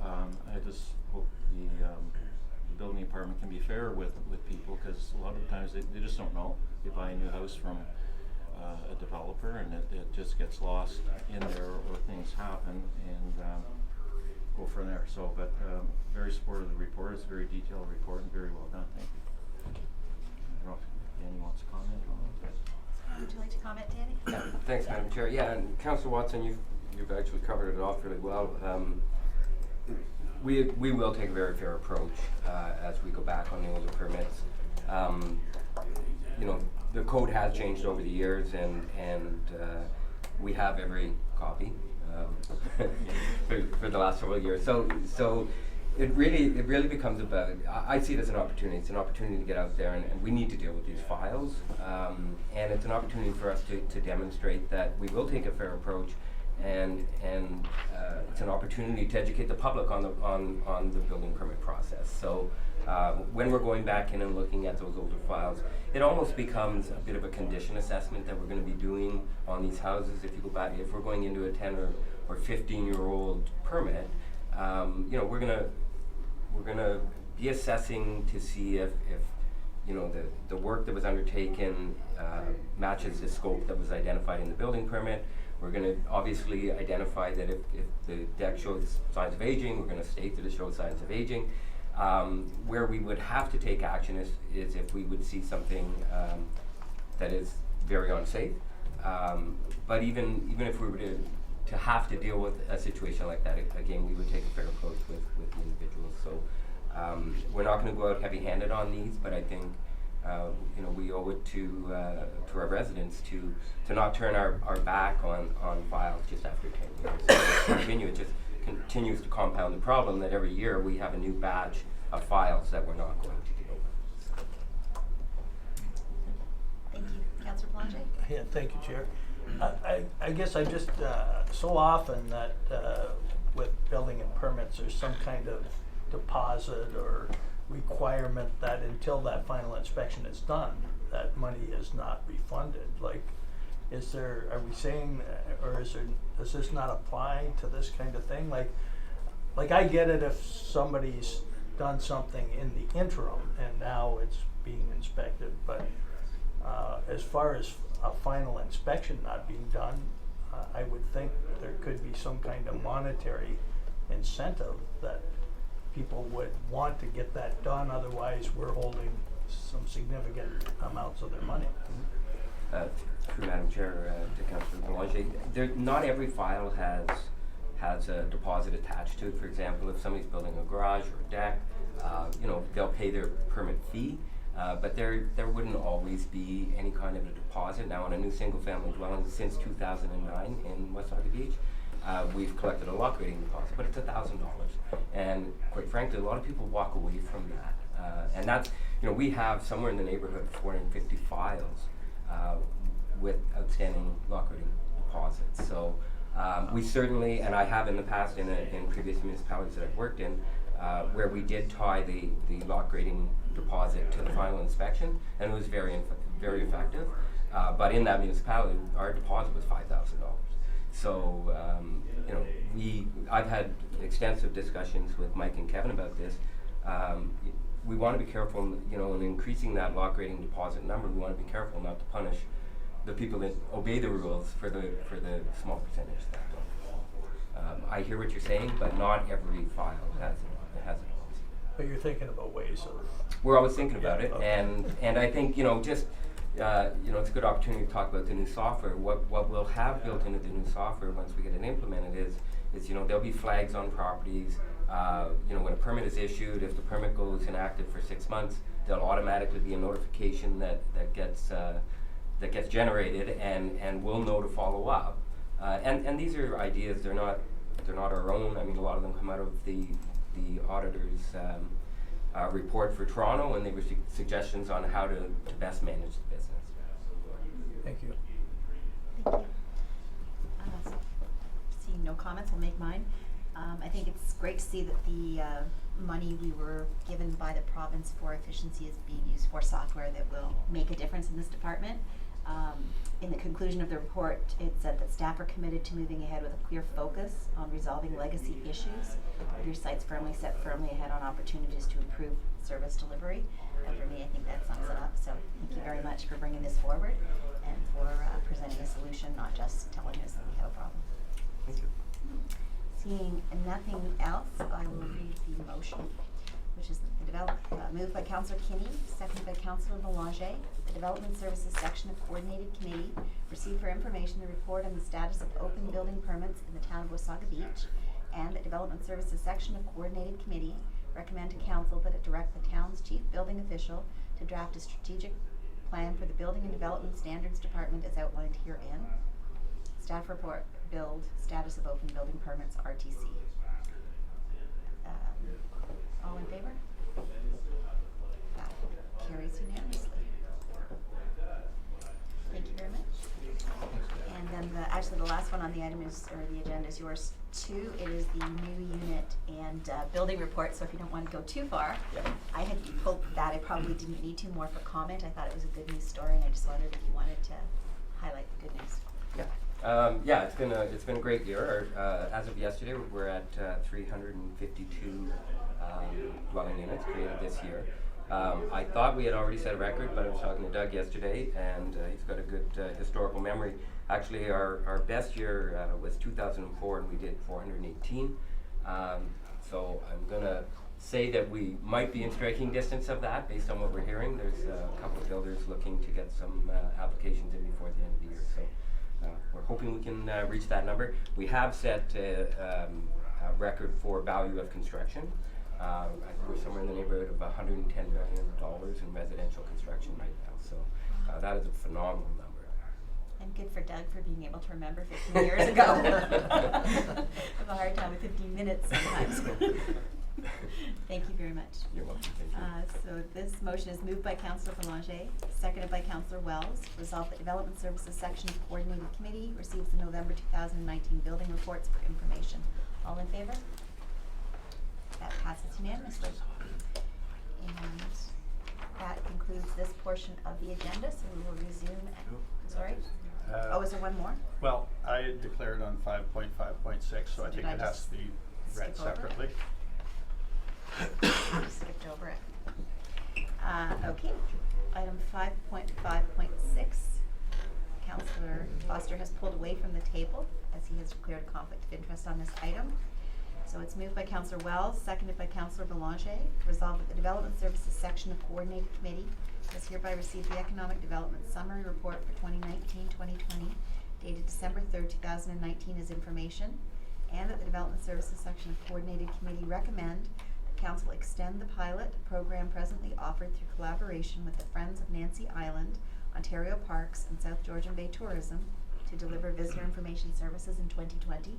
[SPEAKER 3] I just hope the building department can be fair with people, because a lot of times they just don't know. They buy a new house from a developer, and it just gets lost in there, or things happen, and go from there. So, but very supportive of the report. It's a very detailed report and very well done. Thank you. I don't know if Danny wants to comment on it.
[SPEAKER 8] Would you like to comment, Danny?
[SPEAKER 9] Yeah, thanks, Madam Chair. Yeah, and Councillor Watson, you've actually covered it off really well. We will take a very fair approach as we go back on the older permits. You know, the code has changed over the years, and we have every copy for the last several years. So it really becomes about, I see it as an opportunity. It's an opportunity to get out there, and we need to deal with these files. And it's an opportunity for us to demonstrate that we will take a fair approach, and it's an opportunity to educate the public on the building permit process. So when we're going back in and looking at those older files, it almost becomes a bit of a condition assessment that we're going to be doing on these houses. If you go back, if we're going into a 10 or 15-year-old permit, you know, we're gonna be assessing to see if you know the work that was undertaken matches the scope that was identified in the building permit. We're going to obviously identify that if the deck shows signs of aging, we're going to state that it shows signs of aging. Where we would have to take action is if we would see something that is very unsafe. But even if we were to have to deal with a situation like that, again, we would take a fair approach with the individuals. So we're not going to go out heavy-handed on these, but I think you know, we owe it to our residents to not turn our back on files just after 10 years. It just continues to compound the problem that every year we have a new batch of files that we're not going to deal with.
[SPEAKER 8] Thank you. Councillor Blanchet?
[SPEAKER 1] Yeah, thank you, Chair. I guess I just, so often that with building and permits, there's some kind of deposit or requirement that until that final inspection is done, that money is not refunded. Like, are we saying, or does this not apply to this kind of thing? Like I get it if somebody's done something in the interim and now it's being inspected, but as far as a final inspection not being done, I would think there could be some kind of monetary incentive that people would want to get that done, otherwise we're holding some significant amounts of their money.
[SPEAKER 9] Through Madam Chair, to Councillor Blanchet, not every file has a deposit attached to it. For example, if somebody's building a garage or a deck, you know, they'll pay their permit fee, but there wouldn't always be any kind of a deposit. Now, on a new single-family dwelling since 2009 in West Sauga Beach, we've collected a lot grading deposit, but it's $1,000, and quite frankly, a lot of people walk away from that, and that's, you know, we have somewhere in the neighborhood of 450 files with outstanding lot grading deposits. So we certainly, and I have in the past in previous municipalities that I've worked in, where we did tie the lot grading deposit to the final inspection, and it was very effective. But in that municipality, our deposit was $5,000. So you know, I've had extensive discussions with Mike and Kevin about this. We want to be careful, you know, in increasing that lot grading deposit number. We want to be careful not to punish the people that obey the rules for the small percentage that don't. I hear what you're saying, but not every file has it.
[SPEAKER 1] But you're thinking about ways of...
[SPEAKER 9] We're always thinking about it,
[SPEAKER 1] Okay.
[SPEAKER 9] and I think, you know, just you know, it's a good opportunity to talk about the new software. What we'll have built into the new software once we get it implemented is you know, there'll be flags on properties. You know, when a permit is issued, if the permit goes inactive for 6 months, there'll automatically be a notification that gets generated, and we'll know to follow up. And these are ideas. They're not our own. I mean, a lot of them come out of the auditor's report for Toronto, and they were suggestions on how to best manage the business.
[SPEAKER 1] Thank you.
[SPEAKER 8] Thank you. Seeing no comments, I'll make mine. I think it's great to see that the money we were given by the province for efficiency is being used for software that will make a difference in this department. In the conclusion of the report, it said that staff are committed to moving ahead with a clear focus on resolving legacy issues, with your sights set firmly ahead on opportunities to improve service delivery. And for me, I think that sums it up. So thank you very much for bringing this forward and for presenting a solution, not just telling us that we have a problem.
[SPEAKER 7] Thank you.
[SPEAKER 8] Seeing nothing else, I will read the motion, which is moved by Councillor Kinney, seconded by Councillor Belanger. The Development Services Section of Coordinated Committee received for information the report on the status of open building permits in the town of Wasaga Beach, and the Development Services Section of Coordinated Committee recommend to Council that it direct the town's chief building official to draft a strategic plan for the Building and Development Standards Department as outlined herein. Staff report, build, status of open building permits, RTC. All in favor? That carries unanimously. Thank you very much. And then actually the last one on the item is, or the agenda is yours too. It is the new unit and building report. So if you don't want to go too far, I had pulled that. I probably didn't need to more for comment. I thought it was a good news story, and I just wondered if you wanted to highlight the good news.
[SPEAKER 9] Yeah, it's been a great year. As of yesterday, we're at 352 dwelling units created this year. I thought we had already set a record, but I was talking to Doug yesterday, and he's got a good historical memory. Actually, our best year was 2004, and we did 418. So I'm gonna say that we might be in striking distance of that based on what we're hearing. There's a couple of builders looking to get some applications in before the end of the year. So we're hoping we can reach that number. We have set a record for value of construction. I think we're somewhere in the neighborhood of $110 million in residential construction right now. So that is a phenomenal number.
[SPEAKER 8] And good for Doug for being able to remember 15 years ago. I have a hard time with 15 minutes sometimes. Thank you very much.
[SPEAKER 9] You're welcome. Thank you.
[SPEAKER 8] So this motion is moved by Councillor Belanger, seconded by Councillor Wells. Resolved that Development Services Section of Coordinated Committee receives the November 2019 building reports for information. All in favor? That passes unanimously. And that concludes this portion of the agenda, so we will resume at, sorry? Is there one more?
[SPEAKER 5] Well, I declared on 5.5.6, so I
[SPEAKER 8] Did
[SPEAKER 5] think
[SPEAKER 8] I
[SPEAKER 5] it has
[SPEAKER 8] just
[SPEAKER 5] to be read
[SPEAKER 8] skip over it?
[SPEAKER 5] separately.
[SPEAKER 8] Skipped over it. Okay, item 5.5.6. Councillor Foster has pulled away from the table as he has declared a conflict of interest on this item. So it's moved by Councillor Wells, seconded by Councillor Belanger. Resolved that the Development Services Section of Coordinated Committee has hereby received the Economic Development Summary Report for 2019-2020, dated December 3rd, 2019 as information, and that the Development Services Section of Coordinated Committee recommend that Council extend the pilot program presently offered through collaboration with the Friends of Nancy Island, Ontario Parks, and South Georgian Bay Tourism to deliver visitor information services in 2020,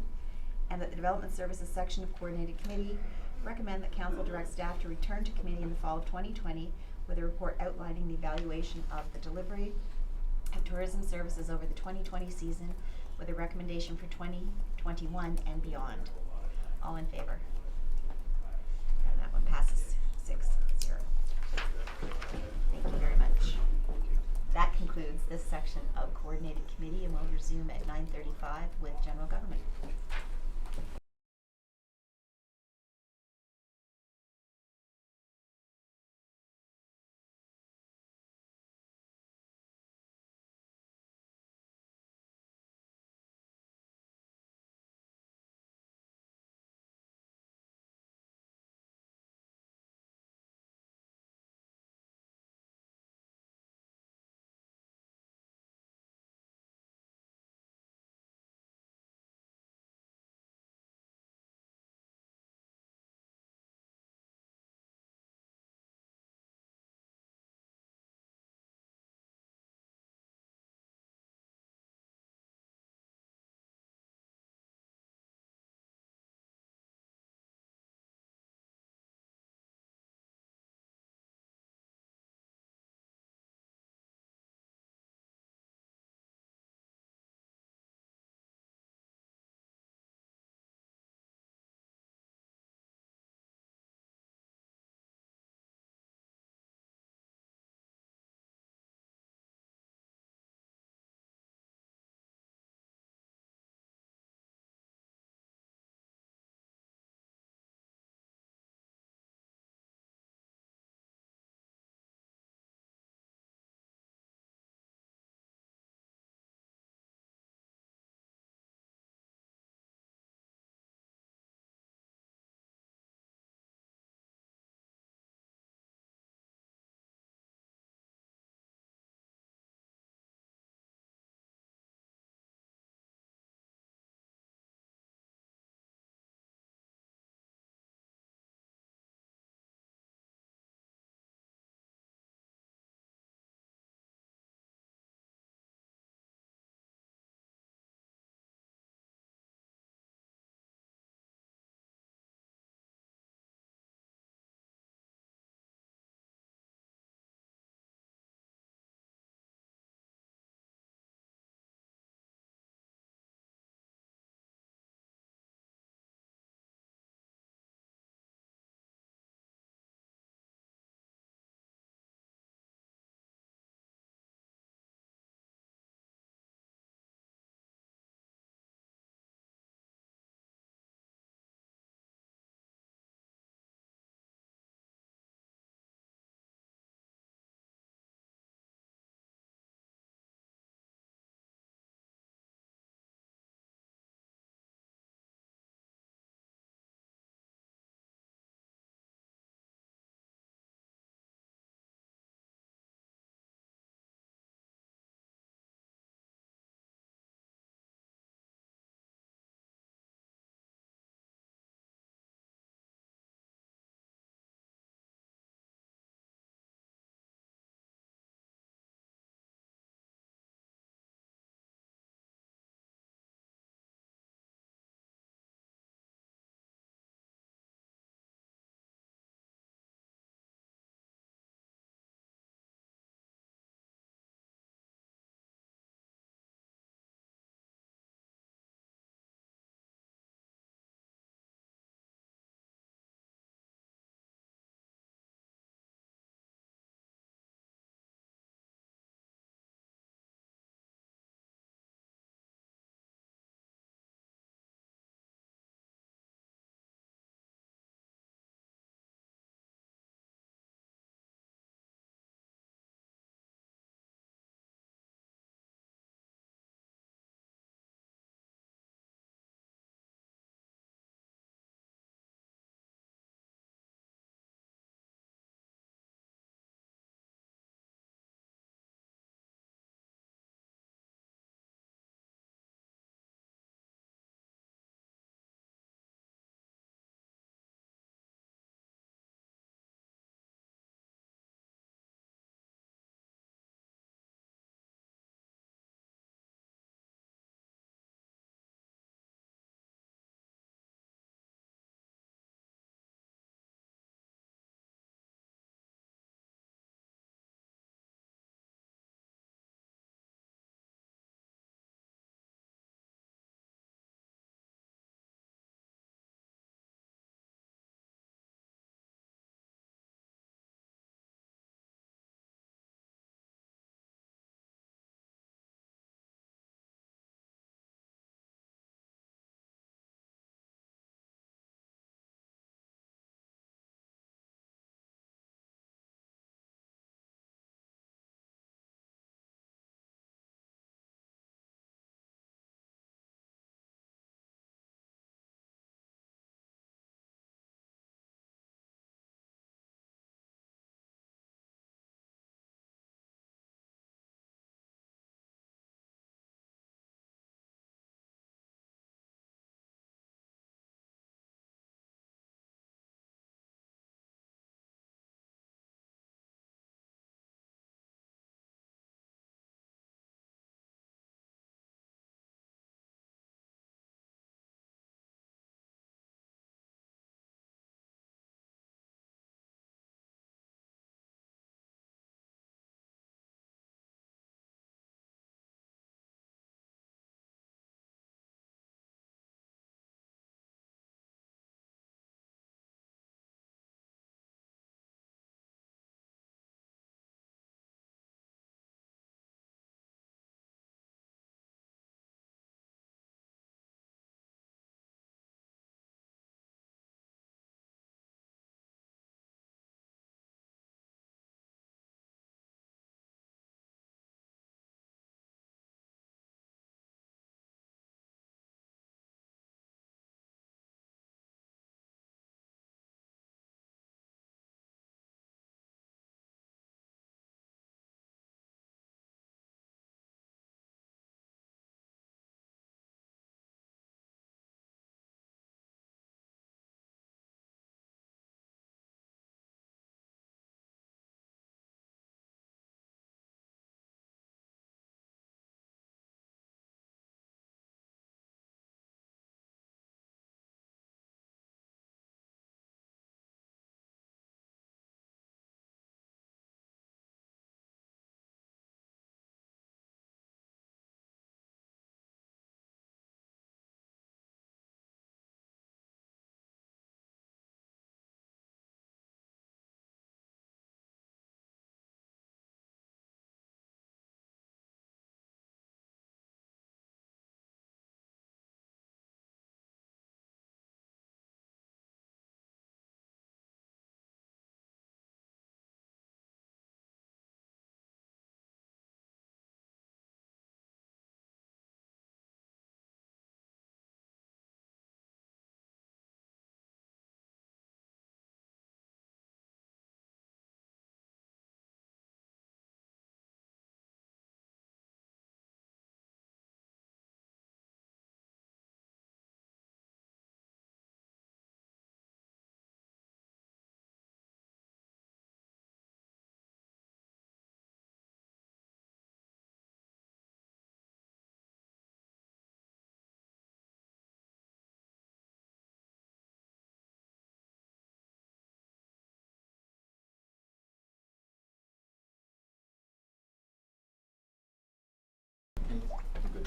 [SPEAKER 8] and that the Development Services Section of Coordinated Committee recommend that Council direct staff to return to committee in the fall of 2020 with a report outlining the evaluation of the delivery of tourism services over the 2020 season with a recommendation for 2021 and beyond. All in favor? And that one passes 6-0. Thank you very much. That concludes this section of Coordinated Committee, and we'll resume at 9:35 with General Government.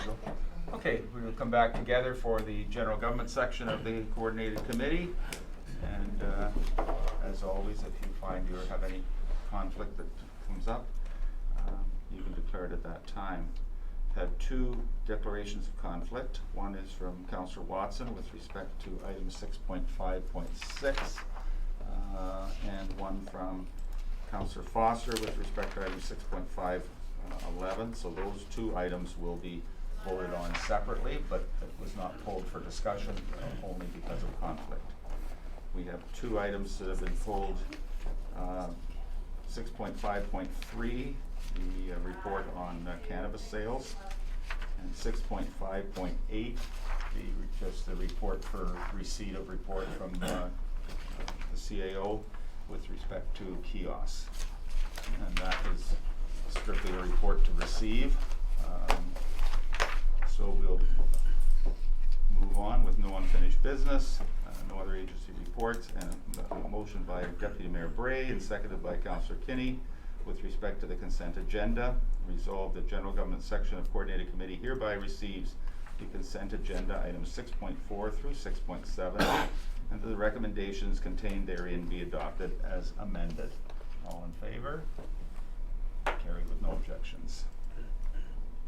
[SPEAKER 10] Joe. Okay, we will come back together for the general government section of the coordinated committee. And as always, if you find you have any conflict that comes up, you can declare it at that time. Had two declarations of conflict. One is from Councillor Watson with respect to item 6.5.6, and one from Councillor Foster with respect to item 6.511. So those two items will be voted on separately, but it was not pulled for discussion only because of conflict. We have two items that have been pulled. 6.5.3, the report on cannabis sales, and 6.5.8, just the report for receipt of report from the CAO with respect to kiosks. And that is strictly a report to receive. So we'll move on with no unfinished business, no other agency reports, and a motion by Deputy Mayor Bray and seconded by Councillor Kinney with respect to the consent agenda. Resolved, the General Government section of Coordinated Committee hereby receives the consent agenda items 6.4 through 6.7, and the recommendations contained therein be adopted as amended. All in favor? Carried with no objections.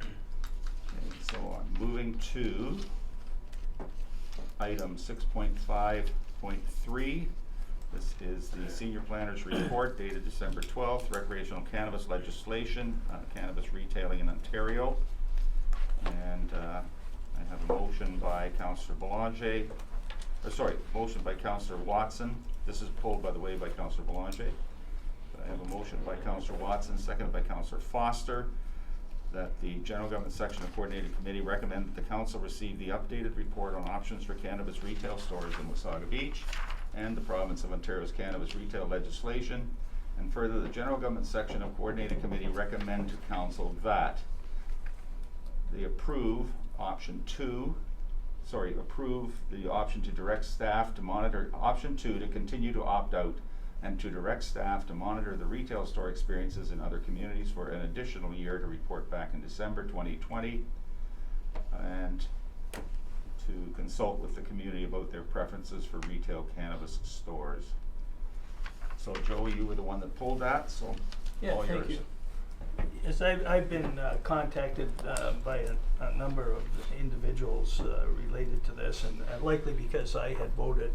[SPEAKER 10] Okay, so I'm moving to item 6.5.3. This is the Senior Planner's Report dated December 12th, recreational cannabis legislation, cannabis retailing in Ontario. And I have a motion by Councillor Boulanger, motion by Councillor Watson. This is pulled, by the way, by Councillor Boulanger. But I have a motion by Councillor Watson, seconded by Councillor Foster, that the General Government section of Coordinated Committee recommend that the Council receive the updated report on options for cannabis retail stores in Wasaga Beach and the Province of Ontario's cannabis retail legislation. And further, the General Government section of Coordinated Committee recommend to Council that they approve approve the option to direct staff to monitor, option 2 to continue to opt out and to direct staff to monitor the retail store experiences in other communities for an additional year to report back in December 2020, and to consult with the community about their preferences for retail cannabis stores. So Joe, you were the one that pulled that, so all yours.
[SPEAKER 1] Thank you. Yes, I've been contacted by a number of individuals related to this, and likely because I had voted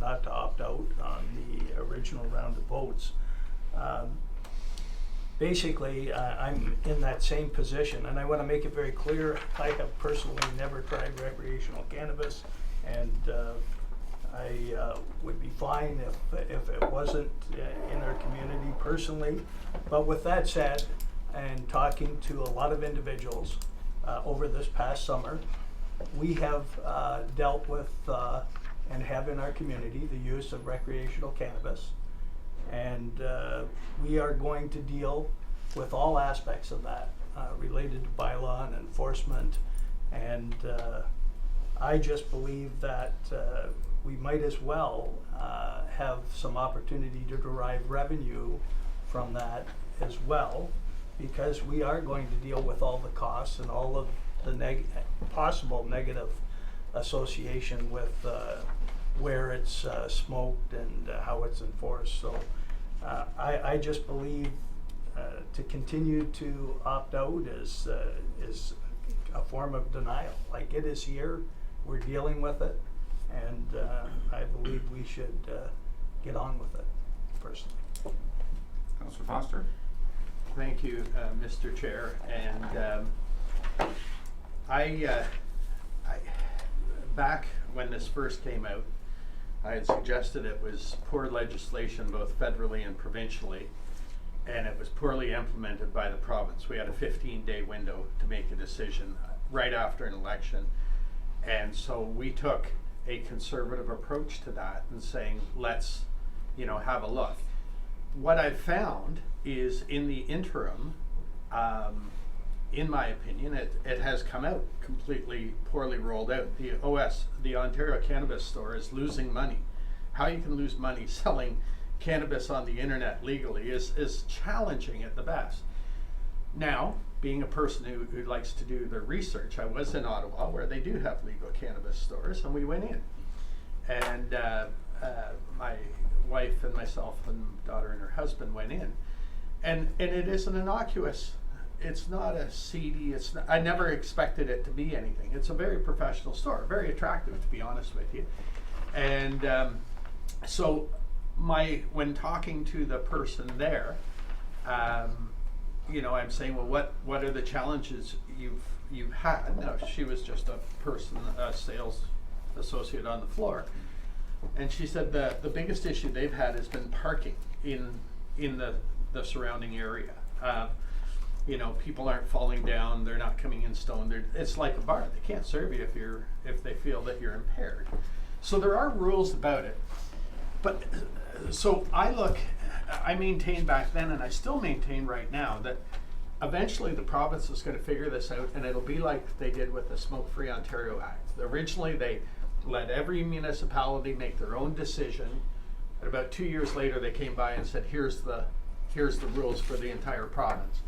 [SPEAKER 1] not to opt out on the original round of votes. Basically, I'm in that same position, and I want to make it very clear, I have personally never tried recreational cannabis, and I would be fine if it wasn't in our community personally. But with that said, and talking to a lot of individuals over this past summer, we have dealt with and have in our community the use of recreational cannabis, and we are going to deal with all aspects of that related to bylaw and enforcement, and I just believe that we might as well have some opportunity to derive revenue from that as well, because we are going to deal with all the costs and all of the possible negative association with where it's smoked and how it's enforced. So I just believe to continue to opt out is a form of denial. Like, it is here, we're dealing with it, and I believe we should get on with it, personally.
[SPEAKER 10] Councillor Foster.
[SPEAKER 5] Thank you, Mr. Chair, and I back when this first came out, I had suggested it was poor legislation both federally and provincially, and it was poorly implemented by the province. We had a 15-day window to make a decision right after an election, and so we took a conservative approach to that and saying, let's, have a look. What I've found is, in the interim, in my opinion, it has come out completely poorly rolled out. The Ontario Cannabis Store is losing money. How you can lose money selling cannabis on the internet legally is challenging at the best. Now, being a person who likes to do their research, I was in Ottawa where they do have legal cannabis stores, and we went in. And my wife and myself and daughter and her husband went in. And it is an innocuous, it's not a seedy, it's not, I never expected it to be anything. It's a very professional store, very attractive, to be honest with you. And so when talking to the person there, you know, I'm saying, well, what are the challenges you've had? Now, she was just a person, a sales associate on the floor, and she said the biggest issue they've had has been parking in the surrounding area. You know, people aren't falling down, they're not coming in stoned. It's like a bar; they can't serve you if they feel that you're impaired. So there are rules about it, but so I maintained back then, and I still maintain right now, that eventually the province is going to figure this out, and it'll be like they did with the Smoke Free Ontario Act. Originally, they let every municipality make their own decision, and about 2 years later, they came by and said, here's the rules for the entire province.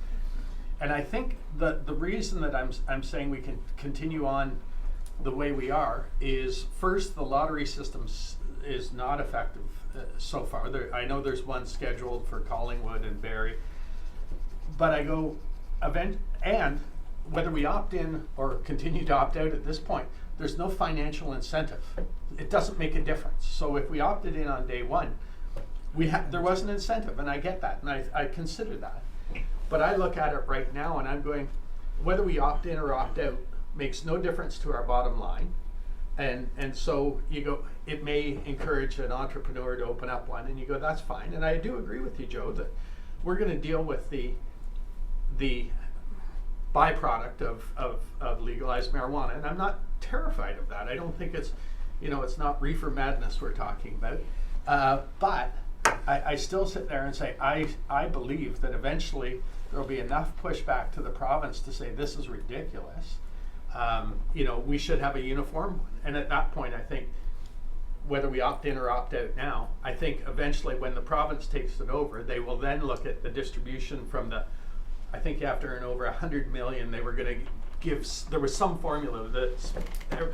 [SPEAKER 5] And I think the reason that I'm saying we can continue on the way we are is, first, the lottery system is not effective so far. I know there's one scheduled for Collingwood and Barrie, but I go, and whether we opt in or continue to opt out at this point, there's no financial incentive. It doesn't make a difference. So if we opted in on day one, there was an incentive, and I get that, and I consider that. But I look at it right now, and I'm going, whether we opt in or opt out makes no difference to our bottom line. And so you go, it may encourage an entrepreneur to open up one, and you go, that's fine. And I do agree with you, Joe, that we're going to deal with the byproduct of legalized marijuana, and I'm not terrified of that. I don't think it's, you know, it's not reefer madness we're talking about. But I still sit there and say, I believe that eventually there'll be enough pushback to the province to say this is ridiculous. You know, we should have a uniform one. And at that point, I think, whether we opt in or opt out now, I think eventually when the province takes it over, they will then look at the distribution from I think you have to earn over 100 million, they were going to give, there was some formula that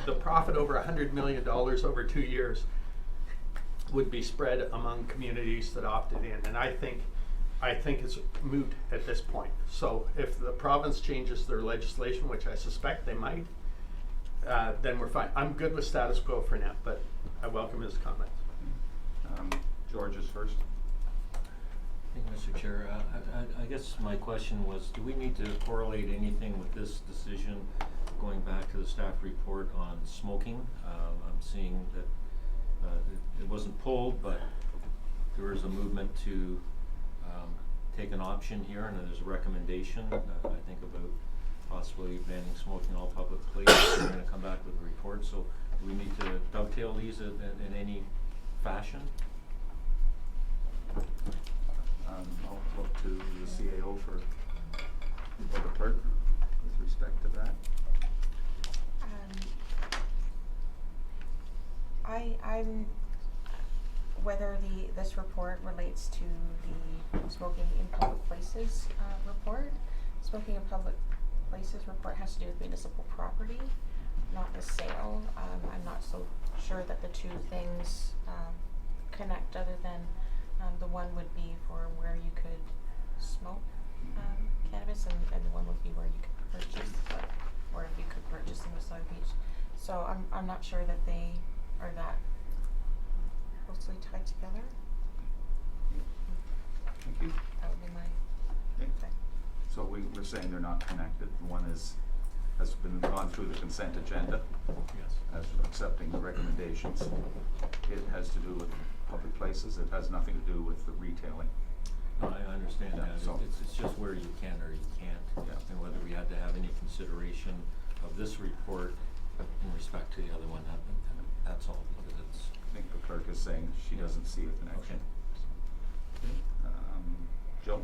[SPEAKER 5] the profit over $100 million over 2 years would be spread among communities that opted in. And I think it's moot at this point. So if the province changes their legislation, which I suspect they might, then we're fine. I'm good with status quo for now, but I welcome his comments.
[SPEAKER 10] George is first.
[SPEAKER 3] Thank you, Mr. Chair. I guess my question was, do we need to correlate anything with this decision going back to the staff report on smoking? I'm seeing that it wasn't pulled, but there is a movement to take an option here, and there's a recommendation, I think, about possibly banning smoking in all public places. We're going to come back with a report, so do we need to dovetail these in any fashion?
[SPEAKER 10] I'll look to the CAO for the clerk with respect to that.
[SPEAKER 11] I'm whether this report relates to the smoking in public places report. Smoking in public places report has to do with municipal property, not the sale. I'm not so sure that the two things connect, other than the one would be for where you could smoke cannabis, and the one would be where you could purchase, or if you could purchase in Wasaga Beach. So I'm not sure that they are that closely tied together.
[SPEAKER 10] Thank you.
[SPEAKER 11] That would be my
[SPEAKER 10] Okay.
[SPEAKER 11] thing.
[SPEAKER 10] So we're saying they're not connected. One has been gone through the consent agenda.
[SPEAKER 3] Yes.
[SPEAKER 10] As accepting the recommendations. It has to do with public places. It has nothing to do with the retailing.
[SPEAKER 3] No, I understand
[SPEAKER 10] Yeah,
[SPEAKER 3] that.
[SPEAKER 10] so-
[SPEAKER 3] It's just where you can or you can't,
[SPEAKER 10] Yeah.
[SPEAKER 3] and whether we had to have any consideration of this report in respect to the other one. That's all, because it's.
[SPEAKER 10] I think the clerk is saying she doesn't see a connection.
[SPEAKER 3] Okay.
[SPEAKER 10] Joe?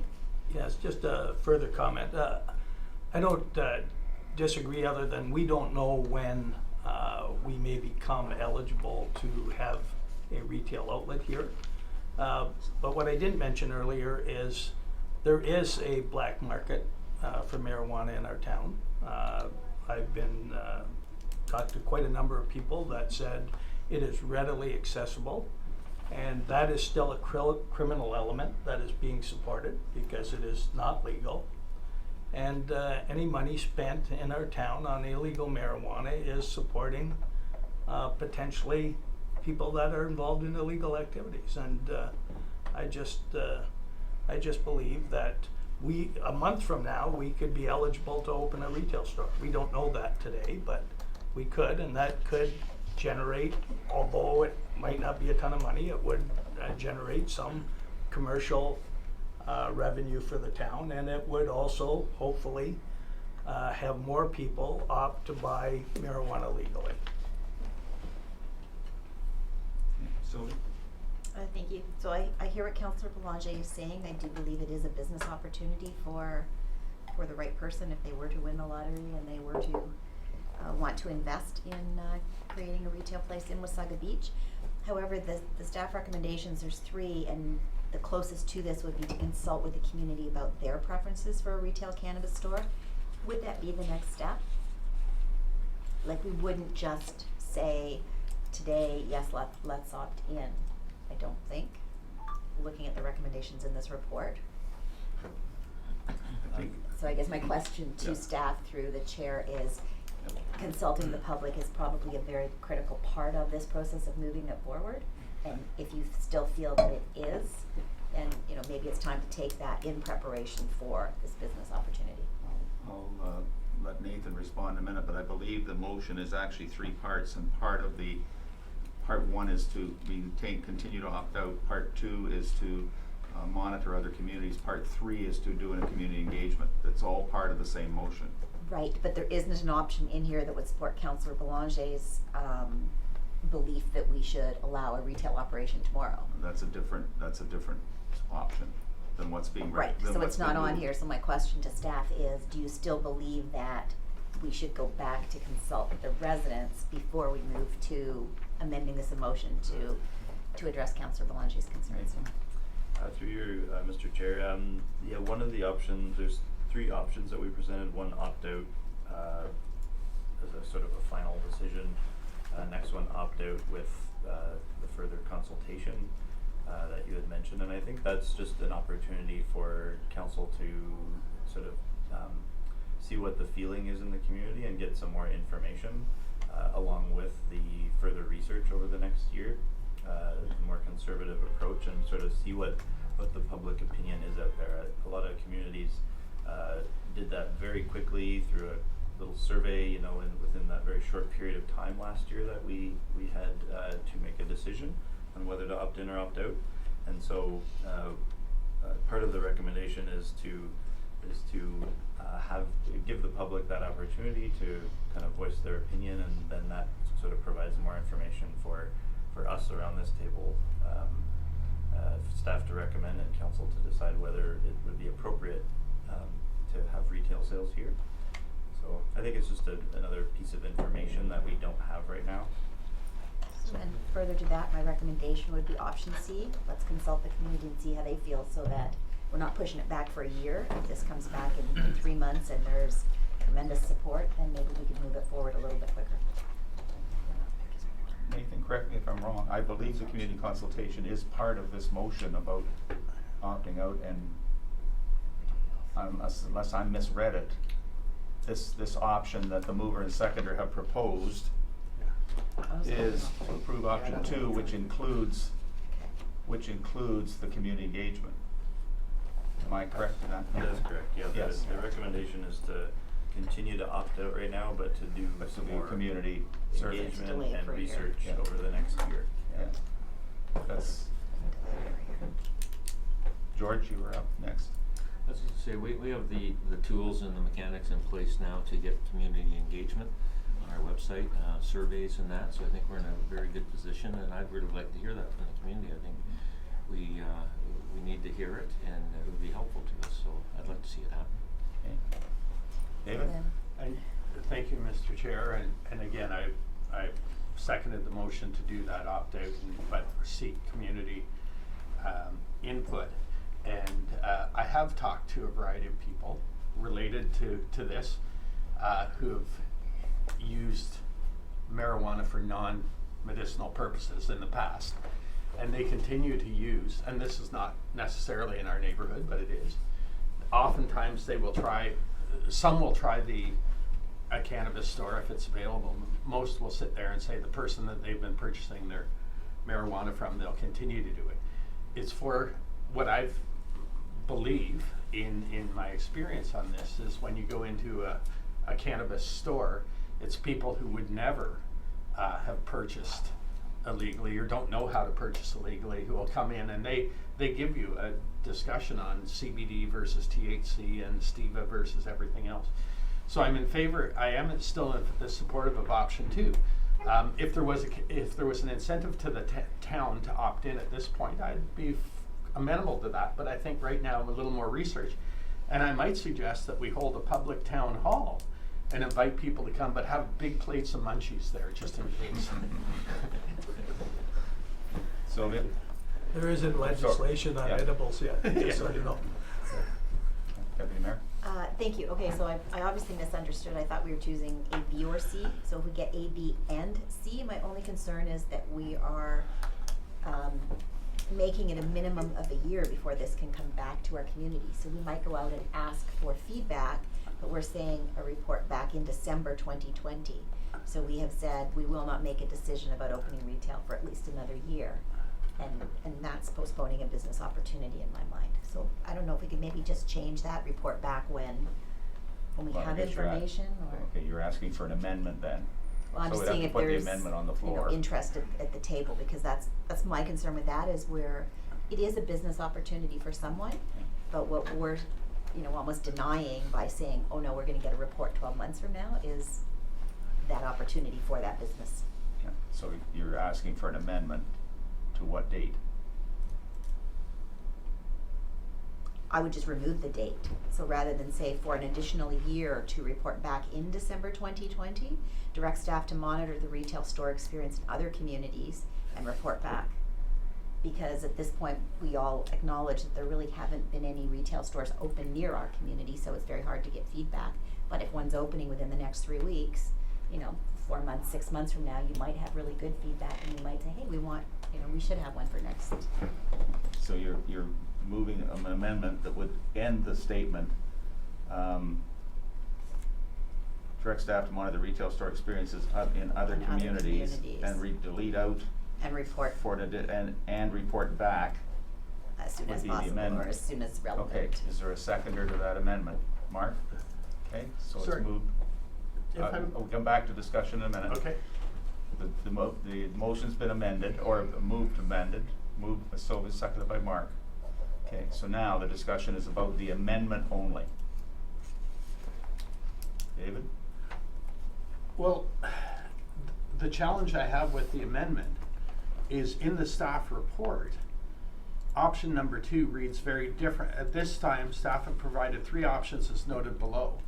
[SPEAKER 1] Yes, just a further comment. I don't disagree, other than we don't know when we may become eligible to have a retail outlet here. But what I didn't mention earlier is there is a black market for marijuana in our town. I've been talked to quite a number of people that said it is readily accessible, and that is still a criminal element that is being supported because it is not legal. And any money spent in our town on illegal marijuana is supporting potentially people that are involved in illegal activities. And I just believe that a month from now, we could be eligible to open a retail store. We don't know that today, but we could, and that could generate, although it might not be a ton of money, it would generate some commercial revenue for the town, and it would also hopefully have more people opt to buy marijuana legally.
[SPEAKER 10] Sylvie?
[SPEAKER 8] Thank you. So I hear what Councillor Belanger is saying. I do believe it is a business opportunity for the right person if they were to win the lottery and they were to want to invest in creating a retail place in Wasaga Beach. However, the staff recommendations, there's 3, and the closest to this would be to consult with the community about their preferences for a retail cannabis store. Would that be the next step? Like, we wouldn't just say today, yes, let's opt in. I don't think, looking at the recommendations in this report. So I guess my question to staff through the chair is, consulting the public is probably a very critical part of this process of moving it forward. And if you still feel that it is, then maybe it's time to take that in preparation for this business opportunity.
[SPEAKER 10] I'll let Nathan respond in a minute, but I believe the motion is actually 3 parts, and part 1 is to continue to opt out. Part 2 is to monitor other communities. Part 3 is to do a community engagement. That's all part of the same motion.
[SPEAKER 8] Right, but there isn't an option in here that would support Councillor Belanger's belief that we should allow a retail operation tomorrow.
[SPEAKER 10] That's a different option than what's being
[SPEAKER 8] Right, so it's not on here, so my question to staff is, do you still believe that we should go back to consult with the residents before we move to amending this motion to address Councillor Belanger's concerns?
[SPEAKER 12] Through you, Mr. Chair, yeah, one of the options, there's 3 options that we presented. One, opt-out as a sort of a final decision. Next one, opt-out with the further consultation that you had mentioned. And I think that's just an opportunity for council to sort of see what the feeling is in the community and get some more information along with the further research over the next year, a more conservative approach, and sort of see what the public opinion is out there. A lot of communities did that very quickly through a little survey, within that very short period of time last year that we had to make a decision on whether to opt in or opt out. And so part of the recommendation is to give the public that opportunity to kind of voice their opinion, and then that sort of provides more information for us around this table, staff to recommend and council to decide whether it would be appropriate to have retail sales here. So I think it's just another piece of information that we don't have right now.
[SPEAKER 8] And further to that, my recommendation would be option C. Let's consult the community and see how they feel, so that we're not pushing it back for a year. If this comes back in 3 months and there's tremendous support, then maybe we can move it forward a little bit quicker.
[SPEAKER 10] Nathan, correct me if I'm wrong. I believe the community consultation is part of this motion about opting out, and unless I misread it, this option that the mover and seconder have proposed is to approve option 2, which includes the community engagement. Am I correct in that?
[SPEAKER 12] That is correct, yeah.
[SPEAKER 10] Yes.
[SPEAKER 12] The recommendation is to continue to opt out right now, but to do some more
[SPEAKER 10] community survey
[SPEAKER 12] engagement
[SPEAKER 8] Delay it
[SPEAKER 12] and
[SPEAKER 8] for a year.
[SPEAKER 12] research
[SPEAKER 10] Yeah.
[SPEAKER 12] over the next year.
[SPEAKER 10] Yeah. That's, George, you were up next.
[SPEAKER 3] I was going to say, we have the tools and the mechanics in place now to get community engagement on our website, surveys and that, so I think we're in a very good position, and I'd really like to hear that from the community. I think we need to hear it, and it would be helpful to us, so I'd like to see it happen.
[SPEAKER 10] Okay. David?
[SPEAKER 5] Thank you, Mr. Chair, and again, I seconded the motion to do that opt-out, but seek community input. And I have talked to a variety of people, related to this, who have used marijuana for non-medicinal purposes in the past. And they continue to use, and this is not necessarily in our neighborhood, but it is. Oftentimes they will try, some will try a cannabis store if it's available. Most will sit there and say the person that they've been purchasing their marijuana from, they'll continue to do it. It's for what I believe in my experience on this is when you go into a cannabis store, it's people who would never have purchased illegally or don't know how to purchase illegally who will come in, and they give you a discussion on CBD versus THC and Steva versus everything else. So I'm in favor, I am still supportive of option 2. If there was an incentive to the town to opt in at this point, I'd be amenable to that, but I think right now a little more research, and I might suggest that we hold a public town hall and invite people to come, but have big plates of munchies there just in case.
[SPEAKER 10] Sylvia?
[SPEAKER 1] There isn't legislation on
[SPEAKER 10] Yeah.
[SPEAKER 1] edibles yet, just so you know.
[SPEAKER 10] Deputy Mayor?
[SPEAKER 8] Thank you. Okay, so I obviously misunderstood. I thought we were choosing A, B, or C. So if we get A, B, and C, my only concern is that we are making it a minimum of a year before this can come back to our community. So we might go out and ask for feedback, but we're saying a report back in December 2020. So we have said we will not make a decision about opening retail for at least another year. And that's postponing a business opportunity in my mind. So I don't know if we could maybe just change that, report back when we
[SPEAKER 10] Well, I
[SPEAKER 8] have
[SPEAKER 10] guess you're
[SPEAKER 8] information, or,
[SPEAKER 10] Okay, you're asking for an amendment then.
[SPEAKER 8] well, I'm
[SPEAKER 10] So
[SPEAKER 8] just
[SPEAKER 10] we'd have
[SPEAKER 8] seeing
[SPEAKER 10] to
[SPEAKER 8] if
[SPEAKER 10] put the
[SPEAKER 8] there's,
[SPEAKER 10] amendment on the
[SPEAKER 8] you know,
[SPEAKER 10] floor.
[SPEAKER 8] interest at the table, because that's my concern with that is where it is a business opportunity for someone, but what we're, you know, almost denying by saying, oh no, we're gonna get a report 12 months from now is that opportunity for that business.
[SPEAKER 10] Yeah. So you're asking for an amendment to what date?
[SPEAKER 8] I would just remove the date. So rather than say for an additional year to report back in December 2020, direct staff to monitor the retail store experience in other communities and report back. Because at this point, we all acknowledge that there really haven't been any retail stores open near our community, so it's very hard to get feedback. But if one's opening within the next 3 weeks, you know, 4 months, 6 months from now, you might have really good feedback, and you might say, hey, we should have one for next.
[SPEAKER 10] So you're moving an amendment that would end the statement, direct staff to monitor the retail store experiences in other communities, and delete out
[SPEAKER 8] And report
[SPEAKER 10] for and report back.
[SPEAKER 8] as soon
[SPEAKER 10] would
[SPEAKER 8] as
[SPEAKER 10] be the
[SPEAKER 8] possible, or
[SPEAKER 10] amendment.
[SPEAKER 8] as soon as relevant.
[SPEAKER 10] Okay, is there a seconder to that amendment? Mark? Okay, so
[SPEAKER 5] Sorry.
[SPEAKER 10] it's moved.
[SPEAKER 5] If I'm-
[SPEAKER 10] We'll come back to discussion in a minute.
[SPEAKER 5] Okay.
[SPEAKER 10] The motion's been amended, or moved amended, so it's seconded by Mark. Okay, so now the discussion is about the amendment only. David?
[SPEAKER 5] Well, the challenge I have with the amendment is in the staff report, option number 2 reads very different. At this time, staff have provided 3 options as noted below,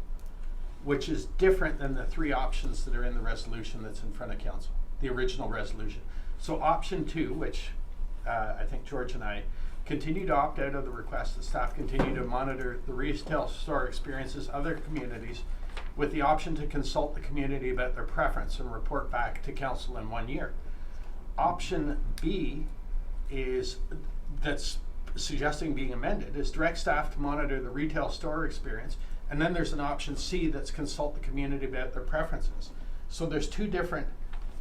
[SPEAKER 5] which is different than the 3 options that are in the resolution that's in front of council, the original resolution. So option 2, which I think George and I continue to opt out of the request that staff continue to monitor the retail store experiences other communities with the option to consult the community about their preference and report back to council in 1 year. Option B is, that's suggesting being amended, is direct staff to monitor the retail store experience. And then there's an option C that's consult the community about their preferences. So there's 2 different,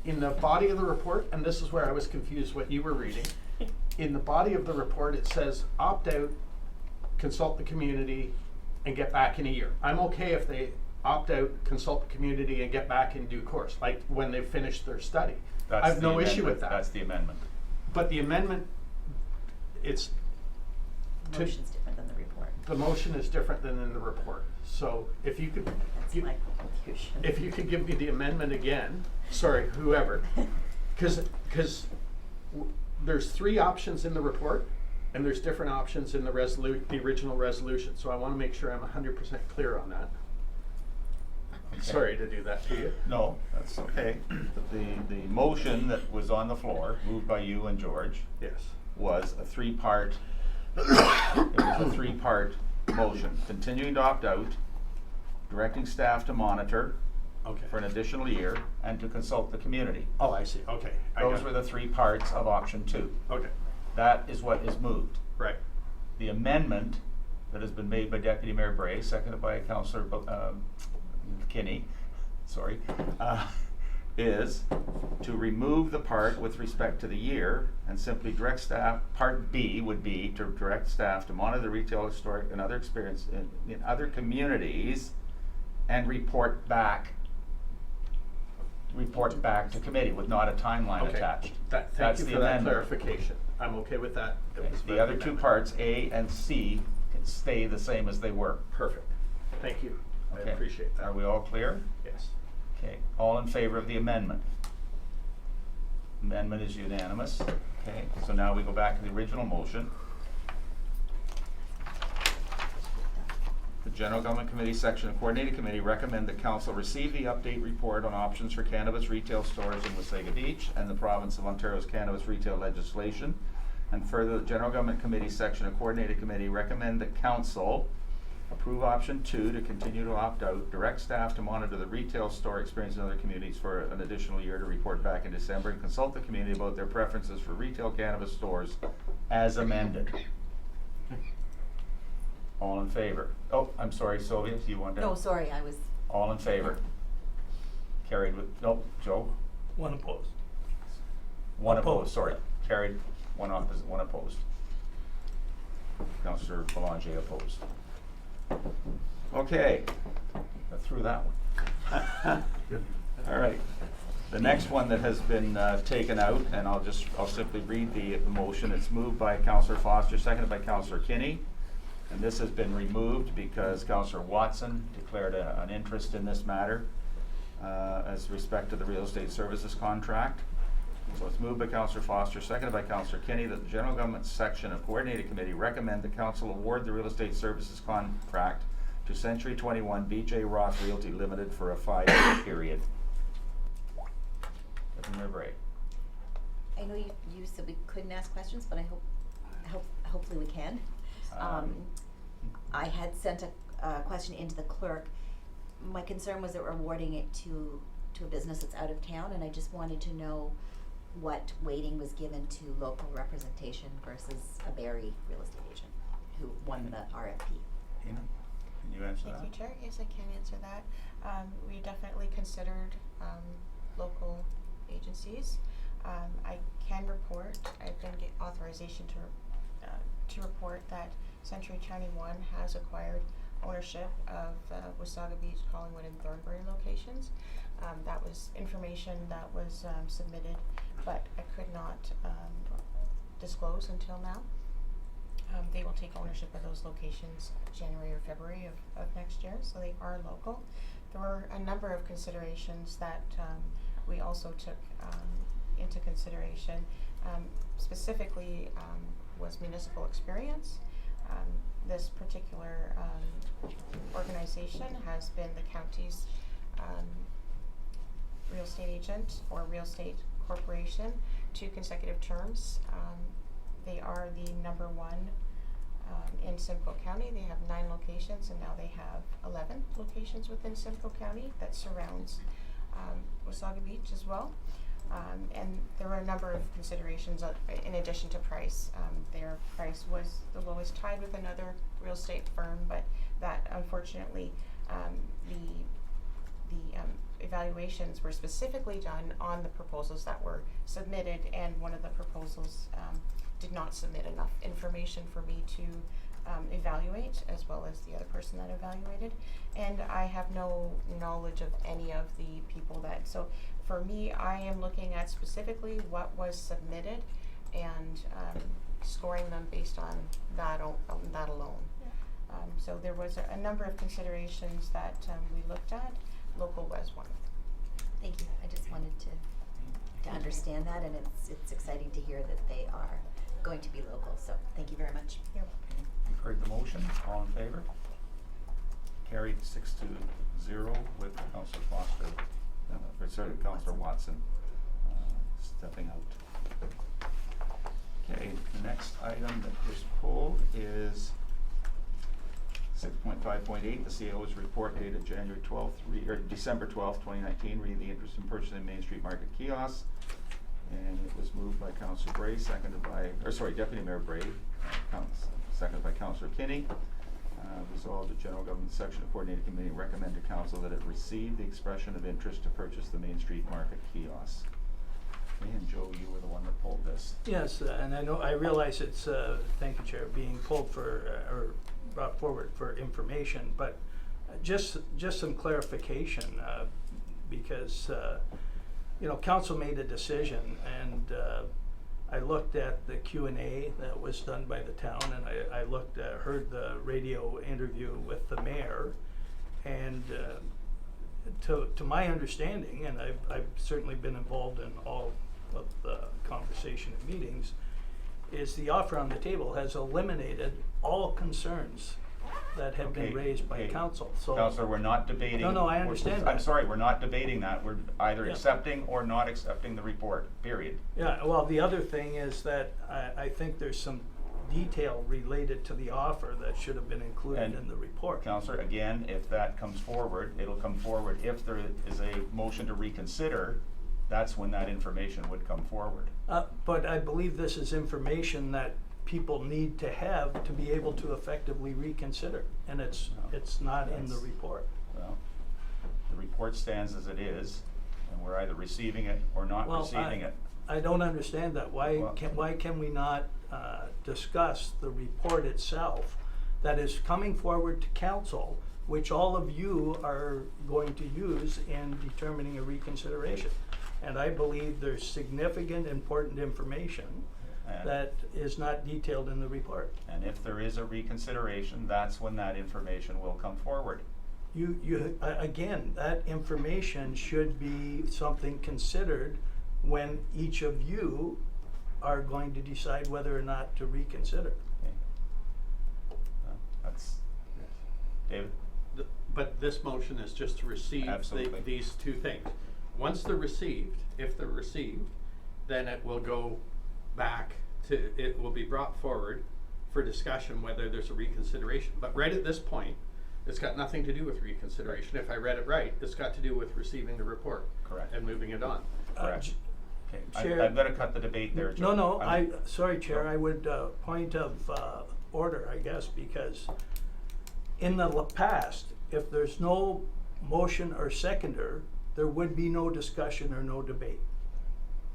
[SPEAKER 5] in the body of the report, and this is where I was confused what you were reading. In the body of the report, it says opt out, consult the community, and get back in a year. I'm okay if they opt out, consult the community, and get back in due course, like when they've finished their study. I have no issue with that.
[SPEAKER 10] That's the amendment.
[SPEAKER 5] But the amendment, it's,
[SPEAKER 8] The motion's different than the report.
[SPEAKER 5] the motion is different than in the report. So if you could,
[SPEAKER 8] That's my confusion.
[SPEAKER 5] if you could give me the amendment again, sorry, whoever, because there's 3 options in the report, and there's different options in the original resolution. So I want to make sure I'm 100% clear on that.
[SPEAKER 10] Okay.
[SPEAKER 5] Sorry to do that to you.
[SPEAKER 10] No, that's okay. The motion that was on the floor, moved by you and George,
[SPEAKER 5] Yes.
[SPEAKER 10] was a 3-part, it was a 3-part motion. Continuing to opt out, directing staff to monitor
[SPEAKER 5] Okay.
[SPEAKER 10] for an additional year, and to consult the community.
[SPEAKER 5] Oh, I see, okay. I
[SPEAKER 10] Those
[SPEAKER 5] got
[SPEAKER 10] were
[SPEAKER 5] it.
[SPEAKER 10] the three parts of option 2.
[SPEAKER 5] Okay,
[SPEAKER 10] That is what is moved.
[SPEAKER 5] right.
[SPEAKER 10] The amendment that has been made by Deputy Mayor Bray, seconded by Councillor Kinney, sorry, is to remove the part with respect to the year and simply direct staff, part B would be to direct staff to monitor the retail, historic, and other experience in other communities and report back to committee with not a timeline
[SPEAKER 5] Okay.
[SPEAKER 10] attached.
[SPEAKER 5] Thank
[SPEAKER 10] That's
[SPEAKER 5] you
[SPEAKER 10] the
[SPEAKER 5] for that
[SPEAKER 10] amendment.
[SPEAKER 5] clarification. I'm okay with that. It
[SPEAKER 10] Okay.
[SPEAKER 5] was
[SPEAKER 10] The
[SPEAKER 5] about
[SPEAKER 10] other two
[SPEAKER 5] amendment.
[SPEAKER 10] parts, A and C, can stay the same as they were.
[SPEAKER 5] Perfect. Thank you. I
[SPEAKER 10] Okay.
[SPEAKER 5] appreciate that.
[SPEAKER 10] Are we all clear?
[SPEAKER 5] Yes.
[SPEAKER 10] Okay, all in favor of the amendment? Amendment is unanimous. Okay, so now we go back to the original motion. The General Government Committee section of Coordinating Committee recommend that Council receive the update report on options for cannabis retail stores in Wasaga Beach and the Province of Ontario's cannabis retail legislation. And further, the General Government Committee section of Coordinating Committee recommend that Council approve option 2 to continue to opt out, direct staff to monitor the retail store experience in other communities for an additional year to report back in December, and consult the community about their preferences for retail cannabis stores as amended. All in favor? Oh, I'm sorry, Sylvia, do you want to?
[SPEAKER 8] No, sorry, I was,
[SPEAKER 10] All in favor? Carried with, no, Joe?
[SPEAKER 1] One opposed.
[SPEAKER 10] One
[SPEAKER 1] Opposed.
[SPEAKER 10] opposed, sorry. Carried, one opposite, one opposed. Councillor Belanger opposed. Okay, got through that one. All right. The next one that has been taken out, and I'll simply read the motion. It's moved by Councillor Foster, seconded by Councillor Kinney. And this has been removed because Councillor Watson declared an interest in this matter as respect to the real estate services contract. So it's moved by Councillor Foster, seconded by Councillor Kinney, that the General Government section of Coordinated Committee recommend the Council award the real estate services contract to Century 21 BJ Roth Realty Limited for a 5-year period. Deputy Mayor Bray.
[SPEAKER 8] I know you said we couldn't ask questions, but hopefully we can. I had sent a question into the clerk. My concern was that we're awarding it to a business that's out of town, and I just wanted to know what weighting was given to local representation versus a Barrie real estate agent who won the RFP.
[SPEAKER 10] Tina, can you answer that?
[SPEAKER 11] Thank you, Chair. Yes, I can answer that. We definitely considered local agencies. I can report, I've been get authorization to report that Century 21 has acquired ownership of Wasaga Beach, Collingwood, and Thornbury locations. That was information that was submitted, but I could not disclose until now. They will take ownership of those locations January or February of next year, so they are local. There were a number of considerations that we also took into consideration. Specifically was municipal experience. This particular organization has been the county's real estate agent or real estate corporation 2 consecutive terms. They are the number 1 in Simcoe County. They have 9 locations, and now they have 11 locations within Simcoe County that surrounds Wasaga Beach as well. And there were a number of considerations in addition to price. Their price was the lowest, tied with another real estate firm, but that unfortunately the evaluations were specifically done on the proposals that were submitted, and one of the proposals did not submit enough information for me to evaluate, as well as the other person that evaluated. And I have no knowledge of any of the people that, so for me, I am looking at specifically what was submitted and scoring them based on that alone. So there was a number of considerations that we looked at. Local was one.
[SPEAKER 8] Thank you. I just wanted to understand that, and it's exciting to hear that they are going to be local. So thank you very much.
[SPEAKER 11] You're welcome.
[SPEAKER 10] You've heard the motion. All in favor? Carried 6-0 with Councillor Foster, Councillor Watson stepping out. Okay, the next item that is pulled is 6.5.8, the CAO's report dated December 12th, 2019, read the interest in purchasing Main Street Market kiosks. And it was moved by Councillor Bray, Deputy Mayor Bray, seconded by Councillor Kinney. Resolved the General Government Section Coordinating Committee recommend to Council that it receive the expression of interest to purchase the Main Street Market kiosks. Okay, and Joe, you were the one that pulled this.
[SPEAKER 1] Yes, and I realize it's, thank you, Chair, being pulled for, or brought forward for information, but just some clarification, because, you know, council made a decision, and I looked at the Q&A that was done by the town, and I heard the radio interview with the mayor, and to my understanding, and I've certainly been involved in all of the conversation and meetings, is the offer on the table has eliminated all concerns that have been raised by council. So,
[SPEAKER 10] Councillor, we're not debating.
[SPEAKER 1] No, I understand
[SPEAKER 10] I'm
[SPEAKER 1] that.
[SPEAKER 10] sorry, we're not debating that. We're either
[SPEAKER 1] Yeah.
[SPEAKER 10] accepting or not accepting the report, period.
[SPEAKER 1] yeah, well, the other thing is that I think there's some detail related to the offer that should have been included
[SPEAKER 10] And
[SPEAKER 1] in the report.
[SPEAKER 10] Councillor, again, if that comes forward, it'll come forward. If there is a motion to reconsider, that's when that information would come forward.
[SPEAKER 1] But I believe this is information that people need to have to be able to effectively reconsider, and it's not in the report.
[SPEAKER 10] Well, the report stands as it is, and we're either receiving it or not receiving it.
[SPEAKER 1] I don't understand that. Why
[SPEAKER 10] Well-
[SPEAKER 1] can we not discuss the report itself that is coming forward to council, which all of you are going to use in determining a reconsideration? And I believe there's significant, important information
[SPEAKER 10] And-
[SPEAKER 1] that is not detailed in the report.
[SPEAKER 10] And if there is a reconsideration, that's when that information will come forward.
[SPEAKER 1] Again, that information should be something considered when each of you are going to decide whether or not to reconsider.
[SPEAKER 10] Okay. That's, David?
[SPEAKER 5] But this motion is just to receive
[SPEAKER 10] Absolutely.
[SPEAKER 5] these two things. Once they're received, if they're received, then it will go back to, it will be brought forward for discussion whether there's a reconsideration. But right at this point, it's got nothing to do with reconsideration. If I read it right, it's got to do with receiving the report.
[SPEAKER 10] Correct.
[SPEAKER 5] And moving it on.
[SPEAKER 10] Correct. Okay,
[SPEAKER 1] Chair-
[SPEAKER 10] I've got to cut the debate there, Joe.
[SPEAKER 1] No,
[SPEAKER 10] I'm-
[SPEAKER 1] sorry, Chair,
[SPEAKER 10] No.
[SPEAKER 1] I would, point of, order, I guess, because in the past, if there's no motion or seconder, there would be no discussion or no debate.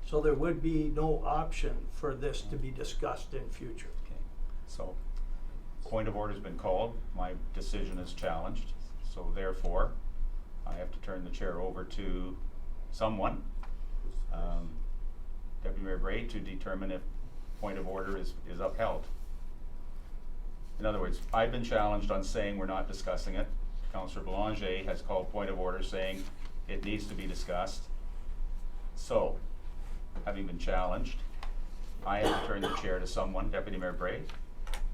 [SPEAKER 1] So there would be no option for this to be discussed in future.
[SPEAKER 10] Okay, so, point of order's been called, my decision is challenged, so therefore, I have to turn the chair over to someone, Deputy Mayor Bray, to determine if point of order is upheld. In other words, I've been challenged on saying we're not discussing it. Councillor Belanger has called point of order saying it needs to be discussed. So, having been challenged, I have to turn the chair to someone, Deputy Mayor Bray,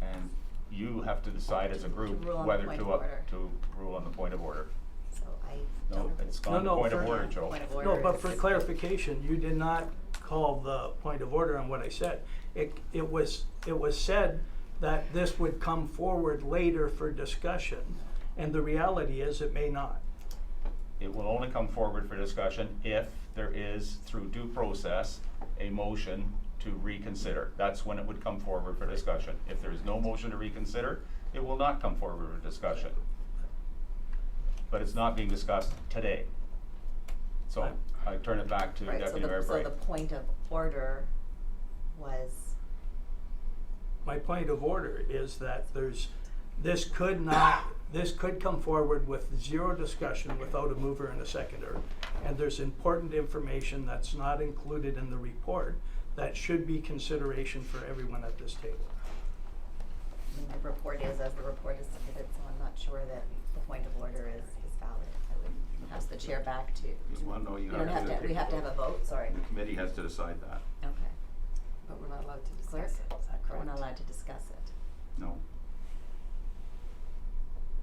[SPEAKER 10] and you have to decide as a group
[SPEAKER 8] To rule on the
[SPEAKER 10] whether
[SPEAKER 8] point
[SPEAKER 10] to
[SPEAKER 8] of order.
[SPEAKER 10] to rule on the point of order.
[SPEAKER 8] So I
[SPEAKER 10] No,
[SPEAKER 8] don't.
[SPEAKER 10] it's not the point of
[SPEAKER 1] for-
[SPEAKER 10] order, Joe.
[SPEAKER 8] Point of
[SPEAKER 1] No,
[SPEAKER 8] order
[SPEAKER 1] but
[SPEAKER 8] is-
[SPEAKER 1] for clarification, you did not call the point of order on what I said. It was said that this would come forward later for discussion, and the reality is it may not.
[SPEAKER 10] It will only come forward for discussion if there is, through due process, a motion to reconsider. That's when it would come forward for discussion. If there is no motion to reconsider, it will not come forward for discussion. But it's not being discussed today. So I turn it back to
[SPEAKER 8] Right,
[SPEAKER 10] Deputy Mayor Bray.
[SPEAKER 8] so the point of order was,
[SPEAKER 1] My point of order is that this could come forward with zero discussion without a mover and a seconder. And there's important information that's not included in the report that should be consideration for everyone at this table.
[SPEAKER 8] I mean, the report is as the report is submitted, so I'm not sure that the point of order is valid. I would ask the chair back to.
[SPEAKER 10] Well, no, you
[SPEAKER 8] We don't
[SPEAKER 10] have
[SPEAKER 8] have
[SPEAKER 10] to
[SPEAKER 8] to, we
[SPEAKER 10] take
[SPEAKER 8] have to
[SPEAKER 10] a
[SPEAKER 8] have a
[SPEAKER 10] vote.
[SPEAKER 8] vote, sorry.
[SPEAKER 10] The committee has to decide that.
[SPEAKER 8] Okay.
[SPEAKER 11] But we're not allowed to
[SPEAKER 8] Clerk,
[SPEAKER 11] discuss it, is that
[SPEAKER 8] we're
[SPEAKER 11] correct?
[SPEAKER 8] not allowed to discuss it.
[SPEAKER 10] No.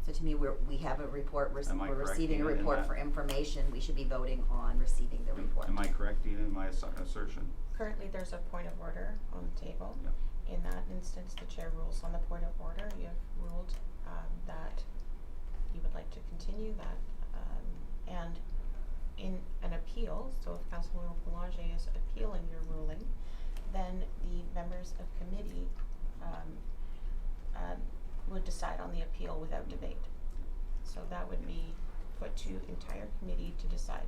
[SPEAKER 8] So to me, we have a report,
[SPEAKER 10] Am I
[SPEAKER 8] we're
[SPEAKER 10] correct,
[SPEAKER 8] receiving a
[SPEAKER 10] Dina, in
[SPEAKER 8] report
[SPEAKER 10] that?
[SPEAKER 8] for information, we should be voting on receiving the report.
[SPEAKER 10] Am I correct, Dina, in my assertion?
[SPEAKER 11] Currently, there's a point of order on the table.
[SPEAKER 10] Yep.
[SPEAKER 11] In that instance, the chair rules on the point of order. You have ruled that you that, and in an appeal, so if Councillor Boulanger is appealing your ruling, then the members of committee would decide on the appeal without debate. So that would be put to entire committee to decide.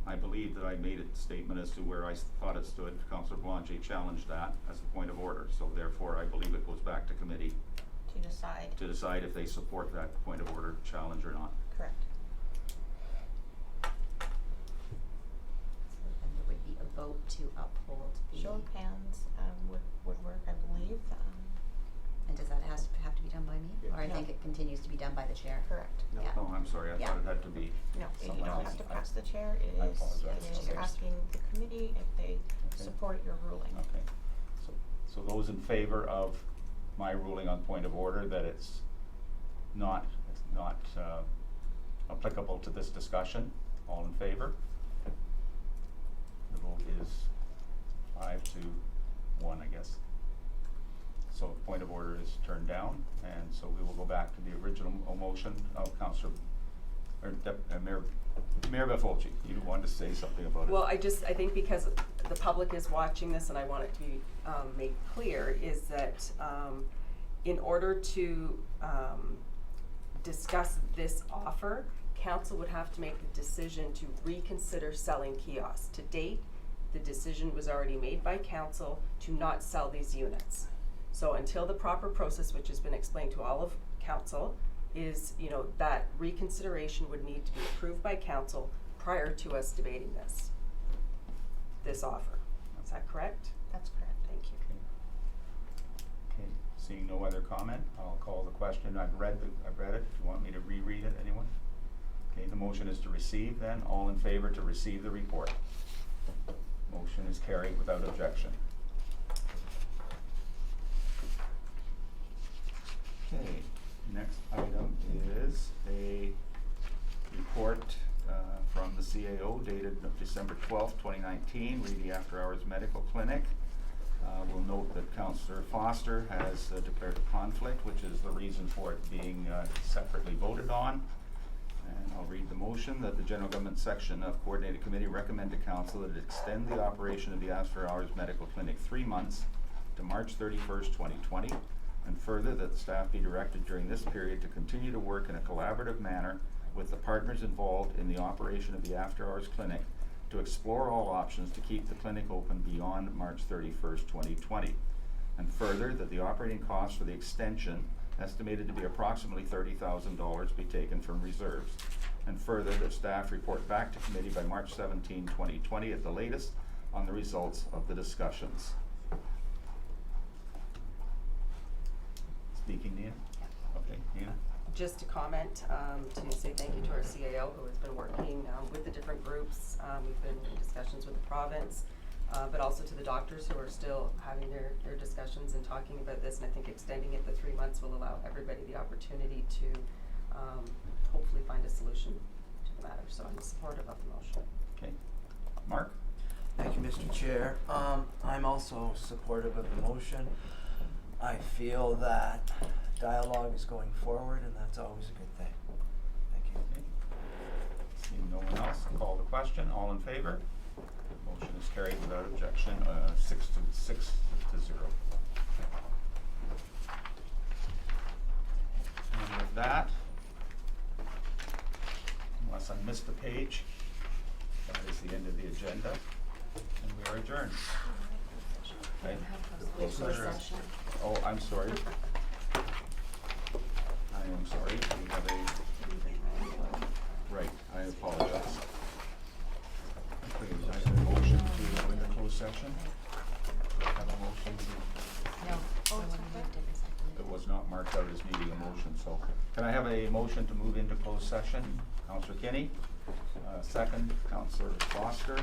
[SPEAKER 10] I believe that I made a statement as to where I thought it stood. Councillor Boulanger challenged that as a point of order, so therefore I believe it goes back to committee
[SPEAKER 11] To decide.
[SPEAKER 10] if they support that point of order challenge or not.
[SPEAKER 11] Correct.
[SPEAKER 8] So then there would be a vote to uphold the.
[SPEAKER 11] Show of hands would work, I believe.
[SPEAKER 8] And does that have to be done by me?
[SPEAKER 10] Yeah.
[SPEAKER 8] Or I
[SPEAKER 11] No.
[SPEAKER 8] think it continues to be done by the chair?
[SPEAKER 11] Correct.
[SPEAKER 10] No,
[SPEAKER 8] Yeah.
[SPEAKER 10] I'm sorry, I
[SPEAKER 8] Yeah.
[SPEAKER 10] thought it had to be.
[SPEAKER 11] No, you
[SPEAKER 10] someone
[SPEAKER 11] don't
[SPEAKER 10] else.
[SPEAKER 11] have to pass the chair. It
[SPEAKER 10] I
[SPEAKER 11] is,
[SPEAKER 10] apologize.
[SPEAKER 11] it is
[SPEAKER 8] Cheers.
[SPEAKER 11] asking the committee if they
[SPEAKER 10] Okay.
[SPEAKER 11] support your ruling.
[SPEAKER 10] Okay, so those in favor of my ruling on point of order that it's not applicable to this discussion, all in favor? The vote is 5-1, I guess. So the point of order is turned down, and so we will go back to the original motion of Councillor, or Mayor Baffolchi. You wanted to say something about it?
[SPEAKER 13] Well, I think because the public is watching this and I want it to be made clear, is that in order to discuss this offer, council would have to make the decision to reconsider selling kiosks. To date, the decision was already made by council to not sell these units. So until the proper process, which has been explained to all of council, is, that reconsideration would need to be approved by council prior to us debating this offer. Is that correct?
[SPEAKER 11] That's correct.
[SPEAKER 13] Thank you.
[SPEAKER 10] Okay, seeing no other comment, I'll call the question. I've read it. Do you want me to reread it, anyone? Okay, the motion is to receive then. All in favor to receive the report? Motion is carried without objection. Okay, next item is a report from the CAO dated December 12th, 2019, read the After Hours Medical Clinic. We'll note that Councillor Foster has declared a conflict, which is the reason for it being separately voted on. And I'll read the motion that the General Government Section of Coordinated Committee recommend to Council that it extend the operation of the After Hours Medical Clinic 3 months to March 31st, 2020, and further that the staff be directed during this period to continue to work in a collaborative manner with the partners involved in the operation of the After Hours Clinic to explore all options to keep the clinic open beyond March 31st, 2020. And further, that the operating costs for the extension, estimated to be approximately $30,000, be taken from reserves. And further, that staff report back to committee by March 17, 2020 at the latest on the results of the discussions. Speaking, Nina? Okay, Nina?
[SPEAKER 13] Just to comment, to say thank you to our CAO who has been working with the different groups. We've been in discussions with the province, but also to the doctors who are still having their discussions and talking about this. And I think extending it to 3 months will allow everybody the opportunity to hopefully find a solution to the matter. So I'm supportive of the motion.
[SPEAKER 10] Okay. Mark?
[SPEAKER 7] Thank you, Mr. Chair. I'm also supportive of the motion. I feel that dialogue is going forward, and that's always a good thing. Thank you.
[SPEAKER 10] Okay. Seeing no one else, I'll call the question. All in favor? Motion is carried without objection, 6 to 0. And with that, unless I missed a page, that is the end of the agenda, and we are adjourned. Okay.
[SPEAKER 8] Closed session.
[SPEAKER 10] Oh, I'm sorry. I am sorry. We have a, right, I apologize. Okay, I have a motion to go into closed session. Have a motion to,
[SPEAKER 8] No, no one moved it, seconded.
[SPEAKER 10] it was not marked out as needing a motion, so. Can I have a motion to move into closed session? Councillor Kinney, second, Councillor Foster.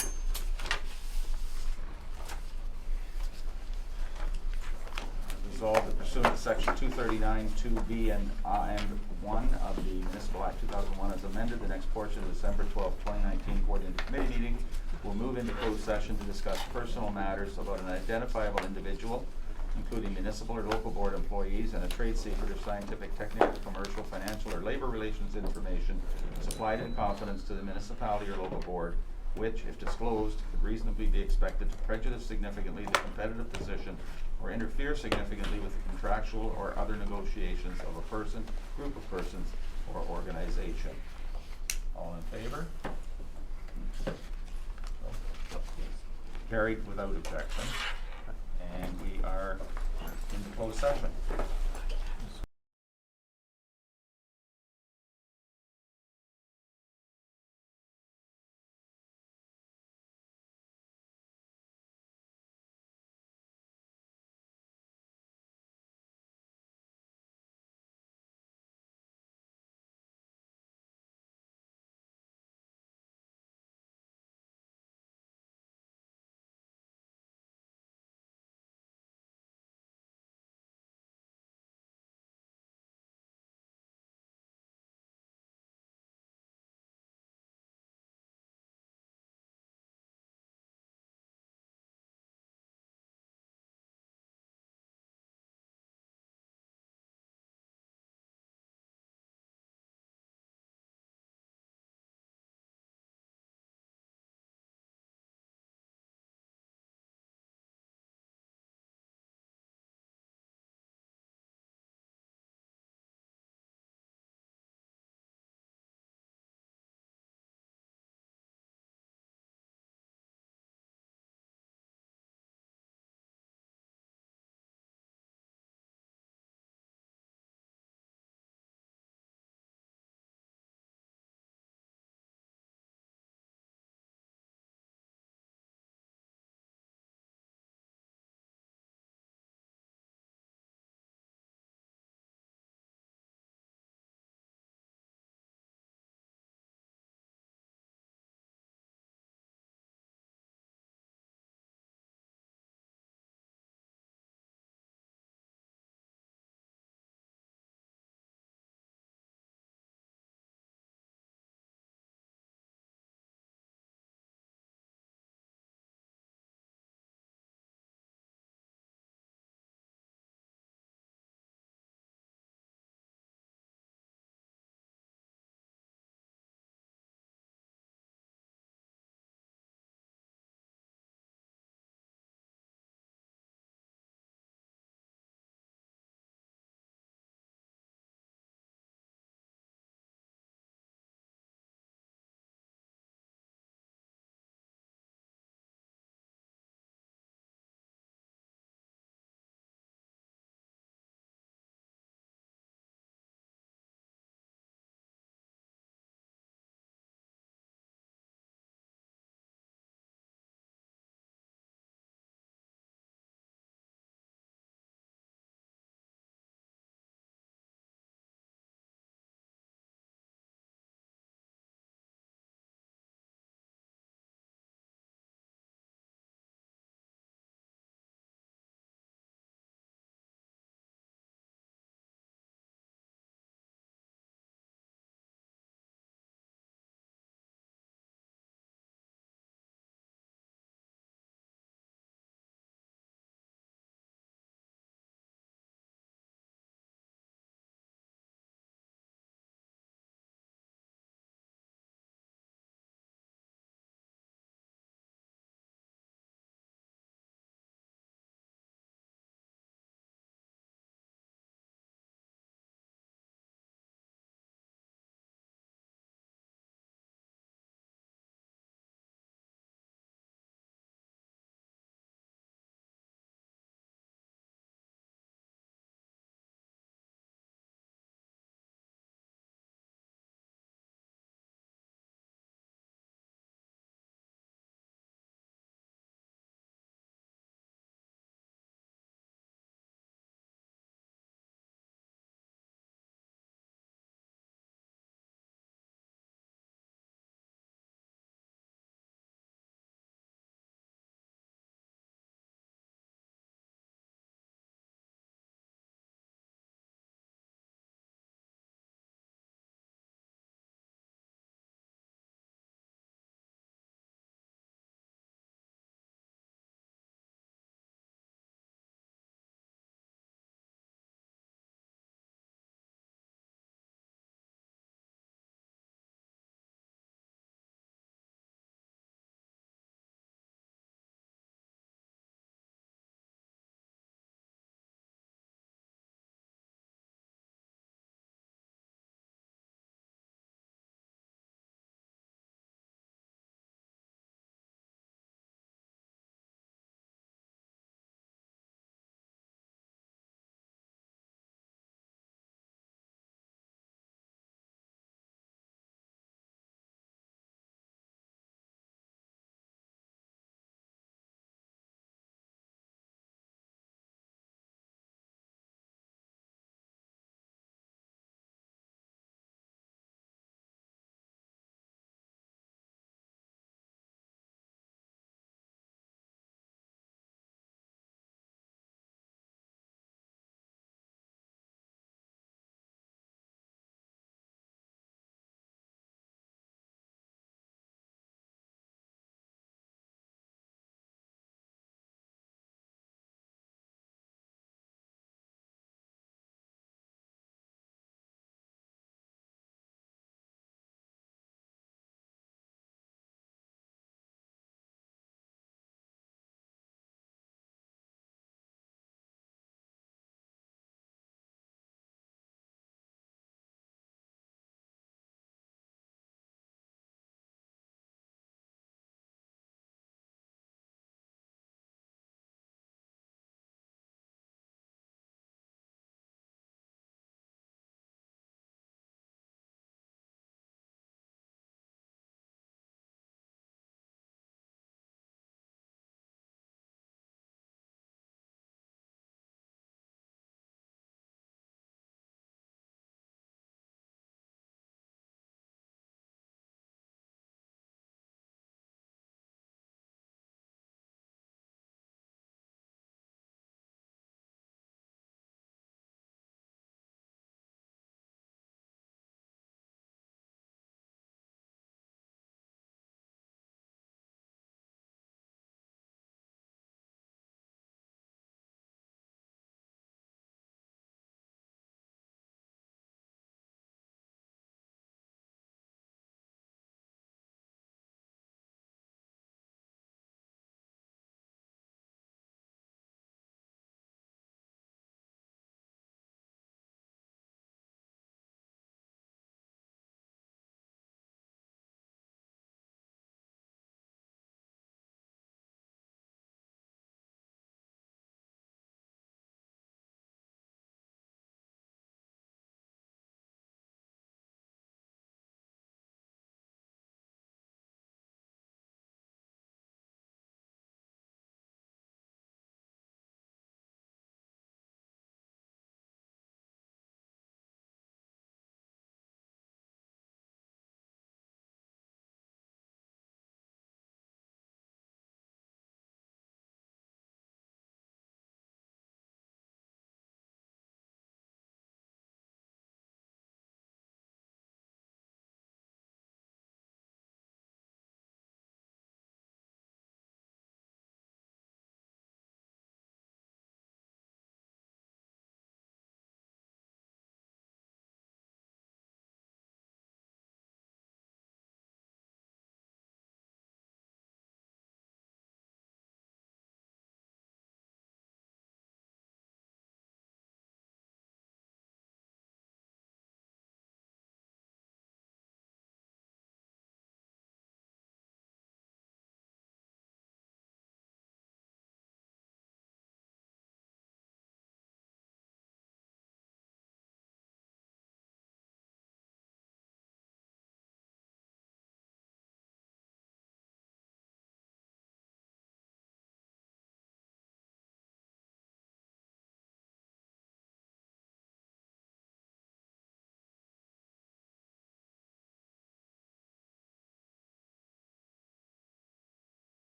[SPEAKER 10] Resolved that pursuant to section 239, 2B and 1 of the Municipal Act 2001 as amended, the next portion of December 12, 2019 coordinated committee meeting will move into closed session to discuss personal matters about an identifiable individual, including municipal or local board employees and a trade secret or scientific, technical, commercial, financial, or labor labor relations information supplied in confidence to the municipality or local board, which, if disclosed, could reasonably be expected to prejudice significantly the competitive position or interfere significantly with the contractual or other negotiations of a person, group of persons, or organization. All in favor? Carried without objection. And we are in closed session.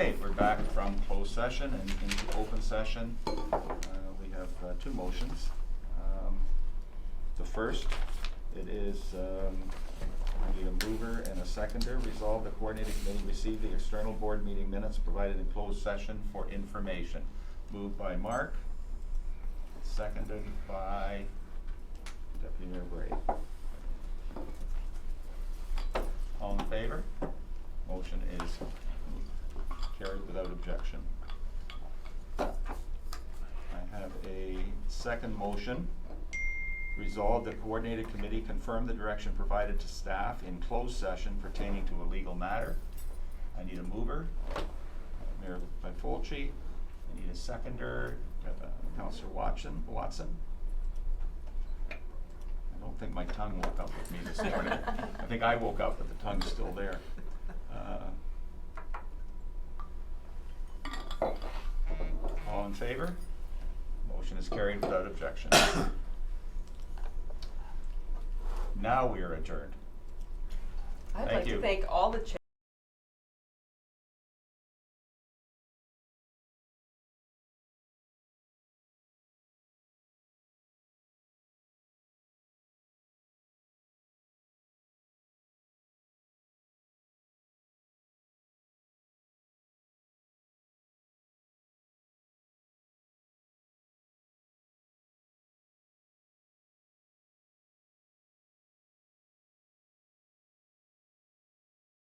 [SPEAKER 10] Okay, we're back from closed session and into open session. We have two motions. The first, it is, I need a mover and a seconder. Resolve the coordinating committee receive the external board meeting minutes provided in closed session for information. Moved by Mark, seconded by Deputy Mayor Bray. All in favor? Motion is carried without objection. I have a second motion. Resolved that coordinated committee confirm the direction provided to staff in closed session pertaining to a legal matter. I need a mover, Mayor Fulci. I need a seconder, Councillor Watson. I don't think my tongue woke up with me this morning. I think I woke up, but the tongue's still there. All in favor? Motion is carried without objection. Now we are adjourned.
[SPEAKER 13] I'd
[SPEAKER 10] Thank
[SPEAKER 13] like
[SPEAKER 10] you.
[SPEAKER 13] to thank all the